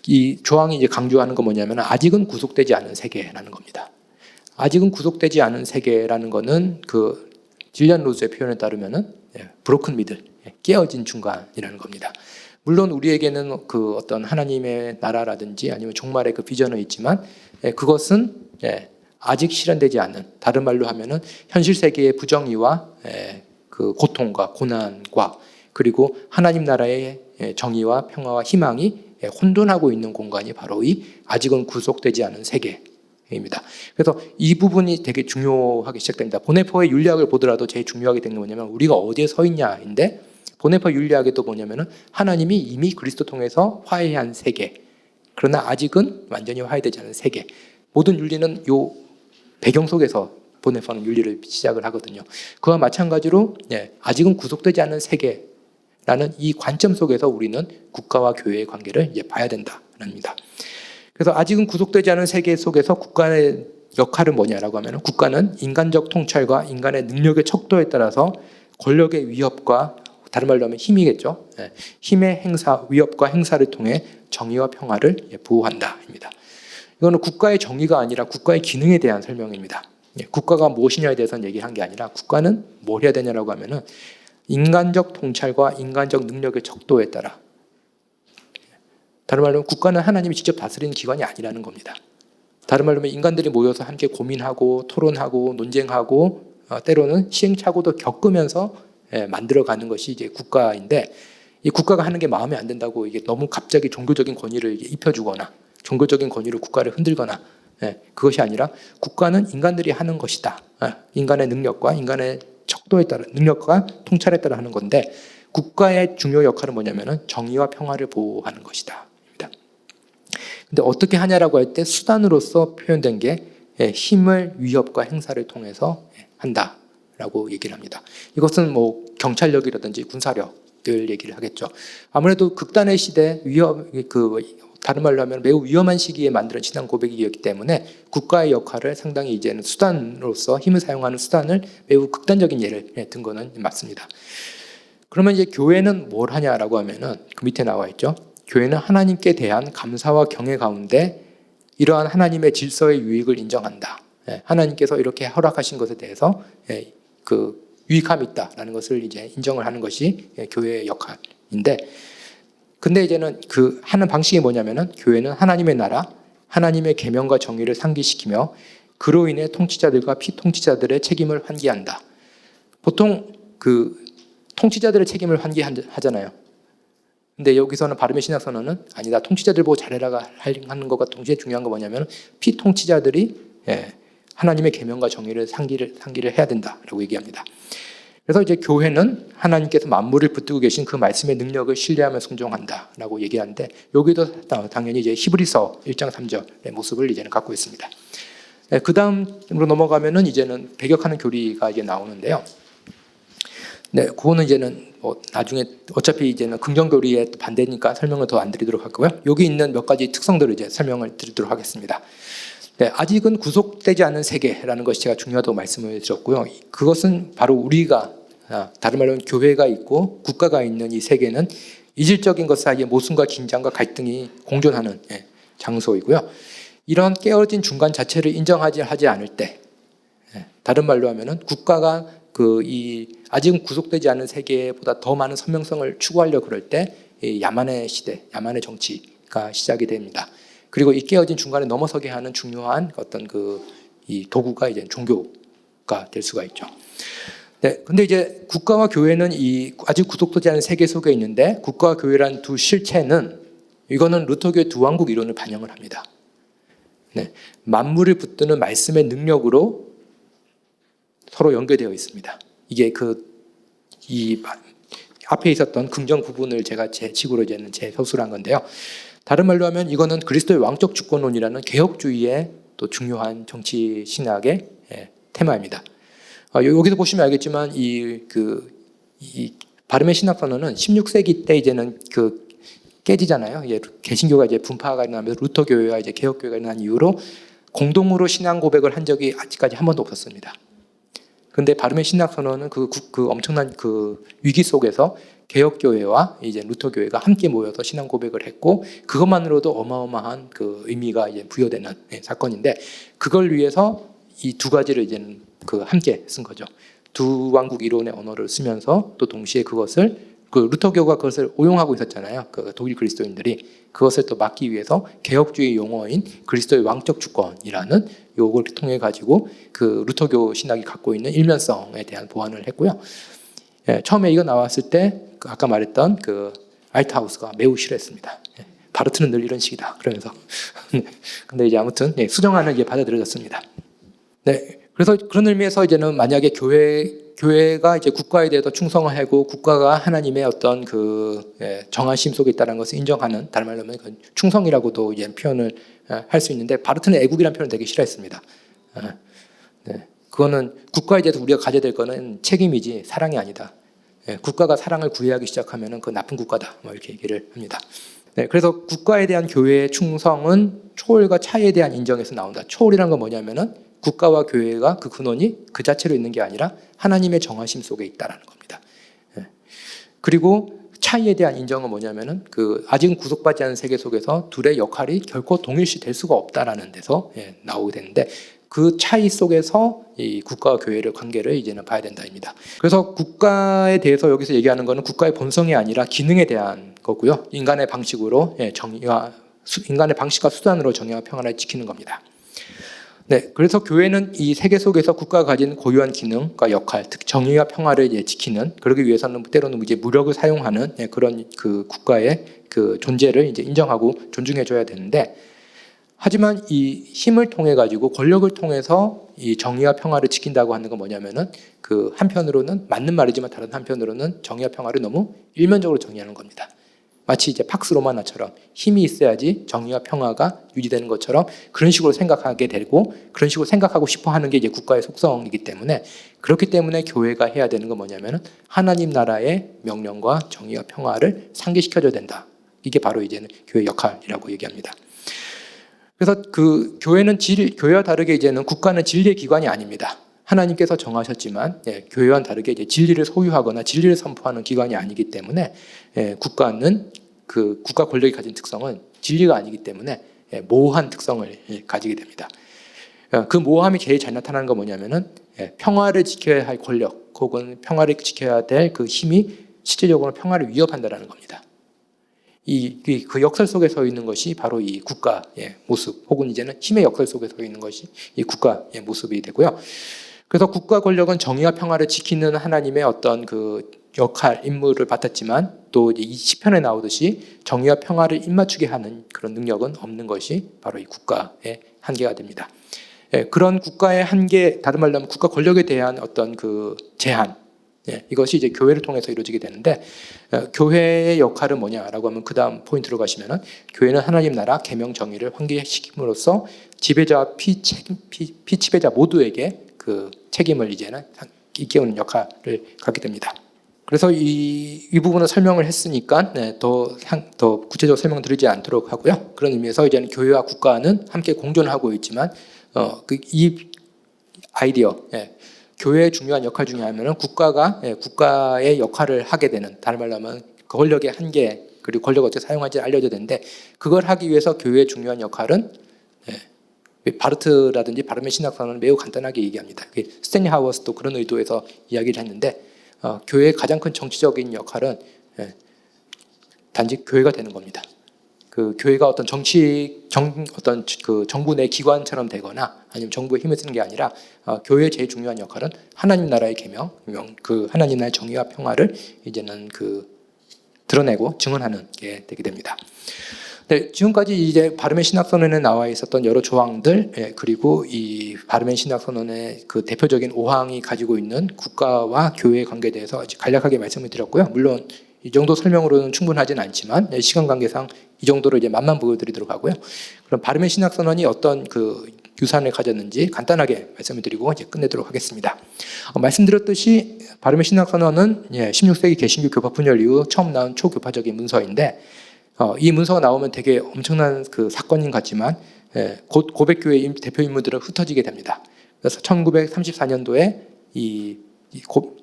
이 조항이 이제 강조하는 건 뭐냐면 아직은 구속되지 않은 세계라는 겁니다. 아직은 구속되지 않은 세계라는 거는 그 질리안 로즈의 표현에 따르면은 브로큰 미들, 깨어진 중간이라는 겁니다. 물론 우리에게는 그 어떤 하나님의 나라라든지 아니면 종말의 그 비전은 있지만 그것은 아직 실현되지 않은, 다른 말로 하면은 현실 세계의 부정의와 그 고통과 고난과 그리고 하나님 나라의 정의와 평화와 희망이 혼돈하고 있는 공간이 바로 이 아직은 구속되지 않은 세계입니다. 그래서 이 부분이 되게 중요하게 시작됩니다. 보네퍼의 윤리학을 보더라도 제일 중요하게 된 게 뭐냐면 우리가 어디에 서 있냐인데, 보네퍼 윤리학이 또 뭐냐면은 하나님이 이미 그리스도 통해서 화해한 세계, 그러나 아직은 완전히 화해되지 않은 세계. 모든 윤리는 요 배경 속에서 보네퍼는 윤리를 시작을 하거든요. 그와 마찬가지로 아직은 구속되지 않은 세계라는 이 관점 속에서 우리는 국가와 교회의 관계를 이제 봐야 된다랍니다. 그래서 아직은 구속되지 않은 세계 속에서 국가의 역할은 뭐냐라고 하면, 국가는 인간적 통찰과 인간의 능력의 척도에 따라서 권력의 위협과, 다른 말로 하면 힘이겠죠. 힘의 행사, 위협과 행사를 통해 정의와 평화를 보호한다입니다. 이거는 국가의 정의가 아니라 국가의 기능에 대한 설명입니다. 국가가 무엇이냐에 대해서는 얘기한 게 아니라 국가는 뭘 해야 되냐라고 하면은 인간적 통찰과 인간적 능력의 척도에 따라, 다른 말로 하면 국가는 하나님이 직접 다스리는 기관이 아니라는 겁니다. 다른 말로 하면 인간들이 모여서 함께 고민하고 토론하고 논쟁하고 때로는 시행착오도 겪으면서 만들어가는 것이 이제 국가인데, 이 국가가 하는 게 마음에 안 든다고 이게 너무 갑자기 종교적인 권위를 입혀주거나 종교적인 권위로 국가를 흔들거나 그것이 아니라 국가는 인간들이 하는 것이다. 인간의 능력과 인간의 척도에 따라, 능력과 통찰에 따라 하는 건데, 국가의 중요 역할은 뭐냐면은 정의와 평화를 보호하는 것이다. 근데 어떻게 하냐라고 할 때 수단으로서 표현된 게 힘을, 위협과 행사를 통해서 한다라고 얘기를 합니다. 이것은 뭐 경찰력이라든지 군사력을 얘기를 하겠죠. 아무래도 극단의 시대, 다른 말로 하면 매우 위험한 시기에 만드는 신앙 고백이었기 때문에 국가의 역할을 상당히 이제는 수단으로서 힘을 사용하는 수단을 매우 극단적인 예를 든 거는 맞습니다. 그러면 이제 교회는 뭘 하냐라고 하면은 그 밑에 나와 있죠. 교회는 하나님께 대한 감사와 경외 가운데 이러한 하나님의 질서의 유익을 인정한다. 하나님께서 이렇게 허락하신 것에 대해서 그 유익함이 있다라는 것을 이제 인정을 하는 것이 교회의 역할인데, 근데 이제는 그 하는 방식이 뭐냐면은 교회는 하나님의 나라, 하나님의 계명과 정의를 상기시키며 그로 인해 통치자들과 피통치자들의 책임을 환기한다. 보통 그 통치자들의 책임을 환기하잖아요. 근데 여기서는 바르면 신학선언은 아니다. 통치자들 보고 잘해라 하는 것과 동시에 중요한 거 뭐냐면 피통치자들이 하나님의 계명과 정의를 상기를 해야 된다라고 얘기합니다. 그래서 이제 교회는 하나님께서 만물을 붙들고 계신 그 말씀의 능력을 신뢰하며 순종한다라고 얘기하는데, 여기도 당연히 이제 히브리서 1장 3절의 모습을 이제는 갖고 있습니다. 그 다음으로 넘어가면은 이제는 배격하는 교리가 이제 나오는데요. 그거는 이제는 뭐 나중에 어차피 이제는 긍정교리의 반대니까 설명을 더 안 드리도록 하고요. 여기 있는 몇 가지 특성들을 이제 설명을 드리도록 하겠습니다. 아직은 구속되지 않은 세계라는 것이 제가 중요하다고 말씀을 드렸고요. 그것은 바로 우리가, 다른 말로 교회가 있고 국가가 있는 이 세계는 이질적인 것 사이에 모순과 긴장과 갈등이 공존하는 장소이고요. 이런 깨어진 중간 자체를 인정하지 않을 때, 다른 말로 하면은 국가가 이 아직은 구속되지 않은 세계보다 더 많은 선명성을 추구하려 그럴 때 야만의 시대, 야만의 정치가 시작이 됩니다. 그리고 이 깨어진 중간에 넘어서게 하는 중요한 어떤 이 도구가 이제 종교가 될 수가 있죠. 근데 이제 국가와 교회는 이 아직 구속되지 않은 세계 속에 있는데, 국가와 교회란 두 실체는, 이거는 루터교의 두 왕국 이론을 반영을 합니다. 만물을 붙드는 말씀의 능력으로 서로 연결되어 있습니다. 이게 이 앞에 있었던 긍정 부분을 제가 제 식으로 이제는 재서술한 건데요. 다른 말로 하면 이거는 그리스도의 왕적 주권론이라는 개혁주의의 또 중요한 정치 신학의 테마입니다. 여기서 보시면 알겠지만 이 바르멘 신학선언은 16세기 때 이제는 깨지잖아요. 예, 개신교가 이제 분파가 일어나면서 루터 교회와 이제 개혁 교회가 일어난 이후로 공동으로 신앙 고백을 한 적이 아직까지 한 번도 없었습니다. 근데 바르멘 신학 선언은 그 엄청난 그 위기 속에서 개혁 교회와 이제 루터 교회가 함께 모여서 신앙 고백을 했고, 그것만으로도 어마어마한 그 의미가 이제 부여되는 사건인데, 그걸 위해서 이 두 가지를 이제는 그 함께 쓴 거죠. 두 왕국 이론의 언어를 쓰면서 또 동시에 그것을 그 루터교가 그것을 오용하고 있었잖아요. 그 독일 그리스도인들이 그것을 또 막기 위해서 개혁주의 용어인 그리스도의 왕적 주권이라는 요걸 통해 가지고 그 루터교 신학이 갖고 있는 일면성에 대한 보완을 했고요. 예, 처음에 이거 나왔을 때 아까 말했던 그 알트하우스가 매우 싫어했습니다. 예, 바르트는 늘 이런 식이다 그러면서. 근데 이제 아무튼 예, 수정안은 이제 받아들여졌습니다. 네, 그래서 그런 의미에서 이제는 만약에 교회가 이제 국가에 대해서 충성하고 국가가 하나님의 어떤 그 정하심 속에 있다는 것을 인정하는, 다른 말로 하면 충성이라고도 이제 표현을 할 수 있는데, 바르트는 애국이라는 표현을 되게 싫어했습니다. 네, 그거는 국가에 대해서 우리가 가져야 될 거는 책임이지 사랑이 아니다. 국가가 사랑을 구애하기 시작하면은 그 나쁜 국가다. 뭐 이렇게 얘기를 합니다. 네, 그래서 국가에 대한 교회의 충성은 초월과 차이에 대한 인정에서 나온다. 초월이라는 건 뭐냐면은 국가와 교회가 그 근원이 그 자체로 있는 게 아니라 하나님의 정하심 속에 있다라는 겁니다. 그리고 차이에 대한 인정은 뭐냐면은 그 아직은 구속받지 않은 세계 속에서 둘의 역할이 결코 동일시 될 수가 없다라는 데서 나오게 되는데, 그 차이 속에서 이 국가와 교회의 관계를 이제는 봐야 된다입니다. 그래서 국가에 대해서 여기서 얘기하는 것은 국가의 본성이 아니라 기능에 대한 거고요. 인간의 방식으로 인간의 방식과 수단으로 정의와 평화를 지키는 겁니다. 네, 그래서 교회는 이 세계 속에서 국가가 가진 고유한 기능과 역할, 즉 정의와 평화를 이제 지키는, 그러기 위해서는 때로는 이제 무력을 사용하는 그런 그 국가의 그 존재를 이제 인정하고 존중해 줘야 되는데, 하지만 이 힘을 통해 가지고 권력을 통해서 이 정의와 평화를 지킨다고 하는 건 뭐냐면은 그 한편으로는 맞는 말이지만 다른 한편으로는 정의와 평화를 너무 일면적으로 정의하는 겁니다. 마치 이제 팍스 로마나처럼 힘이 있어야지 정의와 평화가 유지되는 것처럼 그런 식으로 생각하게 되고, 그런 식으로 생각하고 싶어 하는 게 이제 국가의 속성이기 때문에, 그렇기 때문에 교회가 해야 되는 건 뭐냐면은 하나님 나라의 명령과 정의와 평화를 상기시켜줘야 된다. 이게 바로 이제는 교회의 역할이라고 얘기합니다. 그래서 그 교회와 다르게 이제는 국가는 진리의 기관이 아닙니다. 하나님께서 정하셨지만 교회와는 다르게 이제 진리를 소유하거나 진리를 선포하는 기관이 아니기 때문에, 국가는 그 국가 권력이 가진 특성은 진리가 아니기 때문에 모호한 특성을 가지게 됩니다. 그 모호함이 제일 잘 나타나는 건 뭐냐면은 평화를 지켜야 할 권력 혹은 평화를 지켜야 될 그 힘이 실질적으로 평화를 위협한다는 겁니다. 그 역설 속에 서 있는 것이 바로 이 국가의 모습, 혹은 이제는 힘의 역설 속에 서 있는 것이 이 국가의 모습이 되고요. 그래서 국가 권력은 정의와 평화를 지키는 하나님의 어떤 그 역할, 임무를 맡았지만, 또 이 시편에 나오듯이 정의와 평화를 입맞추게 하는 그런 능력은 없는 것이 바로 이 국가의 한계가 됩니다. 그런 국가의 한계, 다른 말로 하면 국가 권력에 대한 어떤 그 제한, 이것이 이제 교회를 통해서 이루어지게 되는데, 교회의 역할은 뭐냐라고 하면 그 다음 포인트로 가시면은, 교회는 하나님 나라 계명 정의를 환기시킴으로써 지배자와 피지배자 모두에게 그 책임을 이제는 일깨우는 역할을 갖게 됩니다. 그래서 이 부분을 설명을 했으니까 더 구체적으로 설명 드리지 않도록 하고요. 그런 의미에서 이제는 교회와 국가는 함께 공존하고 있지만, 이 아이디어, 교회의 중요한 역할 중에 하나는 국가가 국가의 역할을 하게 되는, 다른 말로 하면 권력의 한계, 그리고 권력을 어떻게 사용할지 알려줘야 되는데, 그걸 하기 위해서 교회의 중요한 역할은 바르트라든지 바르멘 신학선언은 매우 간단하게 얘기합니다. 스탠리 하워스도 그런 의도에서 이야기를 했는데, 교회의 가장 큰 정치적인 역할은 단지 교회가 되는 겁니다. 그 교회가 어떤 어떤 그 정부 내 기관처럼 되거나 아니면 정부의 힘을 쓰는 게 아니라, 교회의 제일 중요한 역할은 하나님 나라의 계명, 그 하나님 나라의 정의와 평화를 이제는 그 드러내고 증언하는 게 되게 됩니다. 네, 지금까지 이제 바르멘 신학선언에 나와 있었던 여러 조항들, 그리고 이 바르멘 신학선언의 그 대표적인 5항이 가지고 있는 국가와 교회의 관계에 대해서 간략하게 말씀을 드렸고요. 물론 이 정도 설명으로는 충분하진 않지만 시간 관계상 이 정도로 이제 맛만 보여드리도록 하고요. 그럼 바르멘 신학선언이 어떤 그 유산을 가졌는지 간단하게 말씀을 드리고 이제 끝내도록 하겠습니다. 말씀드렸듯이 바르멘 신학선언은 16세기 개신교 교파 분열 이후 처음 나온 초교파적인 문서인데, 이 문서가 나오면 되게 엄청난 그 사건인 같지만 곧 고백교회 대표 인물들은 흩어지게 됩니다. 그래서 1934년도에 이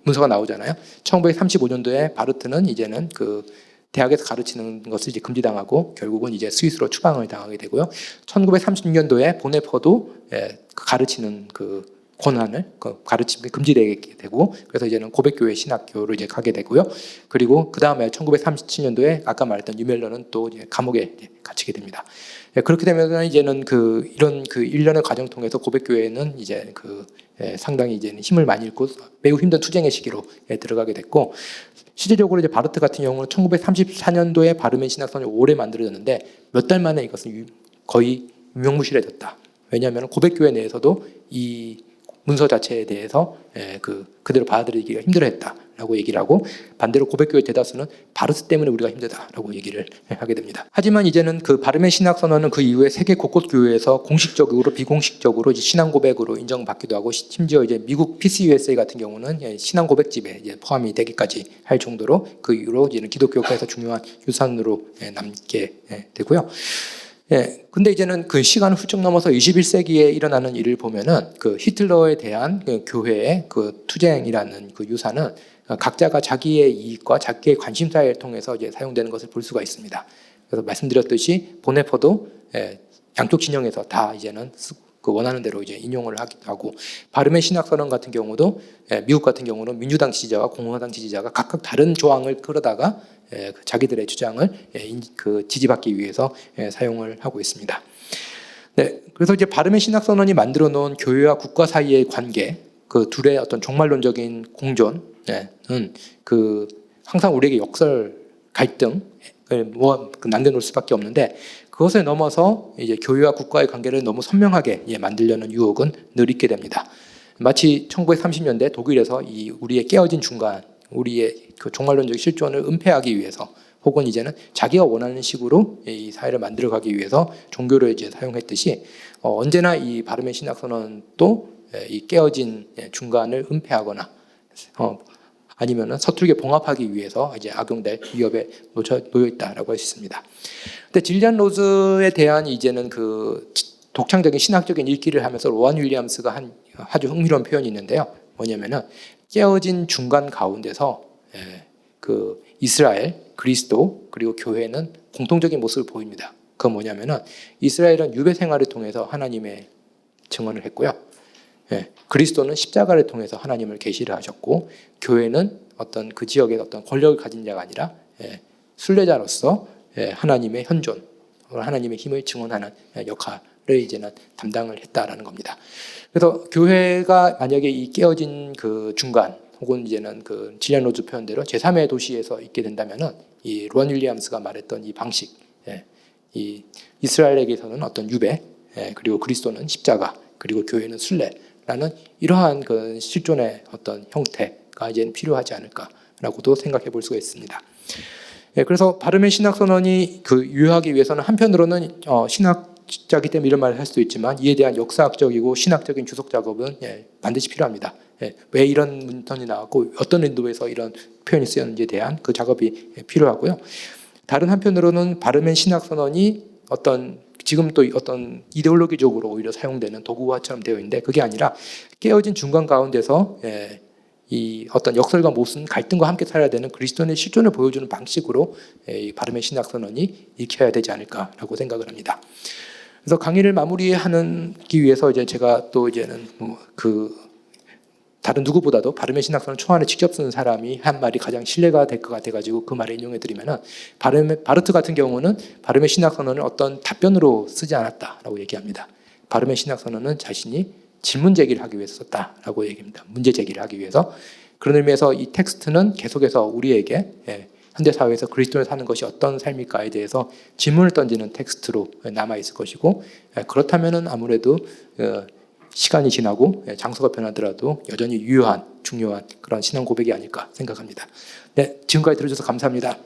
문서가 나오잖아요. 1935년도에 바르트는 이제는 그 대학에서 가르치는 것을 이제 금지당하고 결국은 이제 스위스로 추방을 당하게 되고요. 1936년도에 보네퍼도 가르치는 그 권한을 가르침이 금지되게 되고 그래서 이제는 고백교회 신학교로 이제 가게 되고요. 그리고 그 다음에 1937년도에 아까 말했던 유멜러는 또 이제 감옥에 갇히게 됩니다. 그렇게 되면 이제는 이런 일련의 과정 통해서 고백교회는 이제 상당히 이제는 힘을 많이 잃고 매우 힘든 투쟁의 시기로 들어가게 됐고 실질적으로 이제 바르트 같은 경우는 1934년도에 바르멘 신학선이 오래 만들어졌는데 몇 달 만에 이것은 거의 유명무실해졌다. 왜냐하면 고백교회 내에서도 이 문서 자체에 대해서 그대로 받아들이기가 힘들어했다라고 얘기를 하고 반대로 고백교회 대다수는 바르트 때문에 우리가 힘들다라고 얘기를 하게 됩니다. 하지만 이제는 그 바르멘 신학선언은 그 이후에 세계 곳곳 교회에서 공식적으로 비공식적으로 이제 신앙 고백으로 인정받기도 하고 심지어 이제 미국 PCUSA 같은 경우는 신앙 고백집에 이제 포함이 되기까지 할 정도로 그 이후로 이제는 기독교계에서 중요한 유산으로 남게 되고요. 근데 이제는 그 시간을 훌쩍 넘어서 21세기에 일어나는 일을 보면은 그 히틀러에 대한 그 교회의 그 투쟁이라는 그 유산은 각자가 자기의 이익과 자기의 관심사를 통해서 이제 사용되는 것을 볼 수가 있습니다. 그래서 말씀드렸듯이 보네퍼도 양쪽 진영에서 다 이제는 그 원하는 대로 이제 인용을 하기도 하고 바르멘 신학선언 같은 경우도 미국 같은 경우는 민주당 지지자와 공화당 지지자가 각각 다른 조항을 끌어다가 자기들의 주장을 지지받기 위해서 사용을 하고 있습니다. 네, 그래서 이제 바르멘 신학선언이 만들어 놓은 교회와 국가 사이의 관계, 그 둘의 어떤 종말론적인 공존은 항상 우리에게 역설 갈등을 남겨놓을 수밖에 없는데 그것을 넘어서 이제 교회와 국가의 관계를 너무 선명하게 만들려는 유혹은 늘 있게 됩니다. 마치 1930년대 독일에서 우리의 깨어진 중간, 우리의 그 종말론적 실존을 은폐하기 위해서 혹은 이제는 자기가 원하는 식으로 이 사회를 만들어가기 위해서 종교를 이제 사용했듯이 언제나 이 바르멘 신학선언도 이 깨어진 중간을 은폐하거나 아니면은 서툴게 봉합하기 위해서 이제 악용될 위협에 놓여 있다라고 할 수 있습니다. 근데 질리안 로즈에 대한 이제는 그 독창적인 신학적인 읽기를 하면서 로안 윌리엄스가 한 아주 흥미로운 표현이 있는데요. 뭐냐면은 깨어진 중간 가운데서 그 이스라엘, 그리스도 그리고 교회는 공통적인 모습을 보입니다. 그건 뭐냐면은 이스라엘은 유배 생활을 통해서 하나님의 증언을 했고요. 그리스도는 십자가를 통해서 하나님을 계시를 하셨고 교회는 어떤 그 지역의 어떤 권력을 가진 자가 아니라 순례자로서 하나님의 현존, 하나님의 힘을 증언하는 역할을 이제는 담당을 했다라는 겁니다. 그래서 교회가 만약에 이 깨어진 그 중간 혹은 이제는 그 질리안 로즈 표현대로 제3의 도시에서 있게 된다면은 이 로안 윌리엄스가 말했던 이 방식, 이 이스라엘에게서는 어떤 유배, 그리고 그리스도는 십자가, 그리고 교회는 순례라는 이러한 그 실존의 어떤 형태가 이제 필요하지 않을까라고도 생각해 볼 수가 있습니다. 그래서 바르멘 신학선언이 유효하기 위해서는 한편으로는 신학자이기 때문에 이런 말을 할 수도 있지만 이에 대한 역사학적이고 신학적인 주석 작업은 반드시 필요합니다. 왜 이런 문턴이 나왔고 어떤 의도에서 이런 표현이 쓰였는지에 대한 그 작업이 필요하고요. 다른 한편으로는 바르멘 신학선언이 지금 또 어떤 이데올로기적으로 오히려 사용되는 도구화처럼 되어 있는데 그게 아니라 깨어진 중간 가운데서 이 어떤 역설과 모순, 갈등과 함께 살아야 되는 그리스도의 실존을 보여주는 방식으로 이 바르멘 신학선언이 읽혀야 되지 않을까라고 생각을 합니다. 그래서 강의를 마무리하기 위해서 이제 제가 또 이제는 다른 누구보다도 바르멘 신학선언 초안을 직접 쓴 사람이 한 말이 가장 신뢰가 될 것 같아가지고 그 말을 인용해 드리면은 바르트 같은 경우는 바르멘 신학선언을 어떤 답변으로 쓰지 않았다라고 얘기합니다. 바르멘 신학선언은 자신이 질문 제기를 하기 위해서 썼다라고 얘기합니다. 문제 제기를 하기 위해서. 그런 의미에서 이 텍스트는 계속해서 우리에게 현대 사회에서 그리스도를 사는 것이 어떤 삶일까에 대해서 질문을 던지는 텍스트로 남아 있을 것이고 그렇다면은 아무래도 시간이 지나고 장소가 변하더라도 여전히 유효한 중요한 그런 신앙 고백이 아닐까 생각합니다. 네, 지금까지 들어주셔서 감사합니다.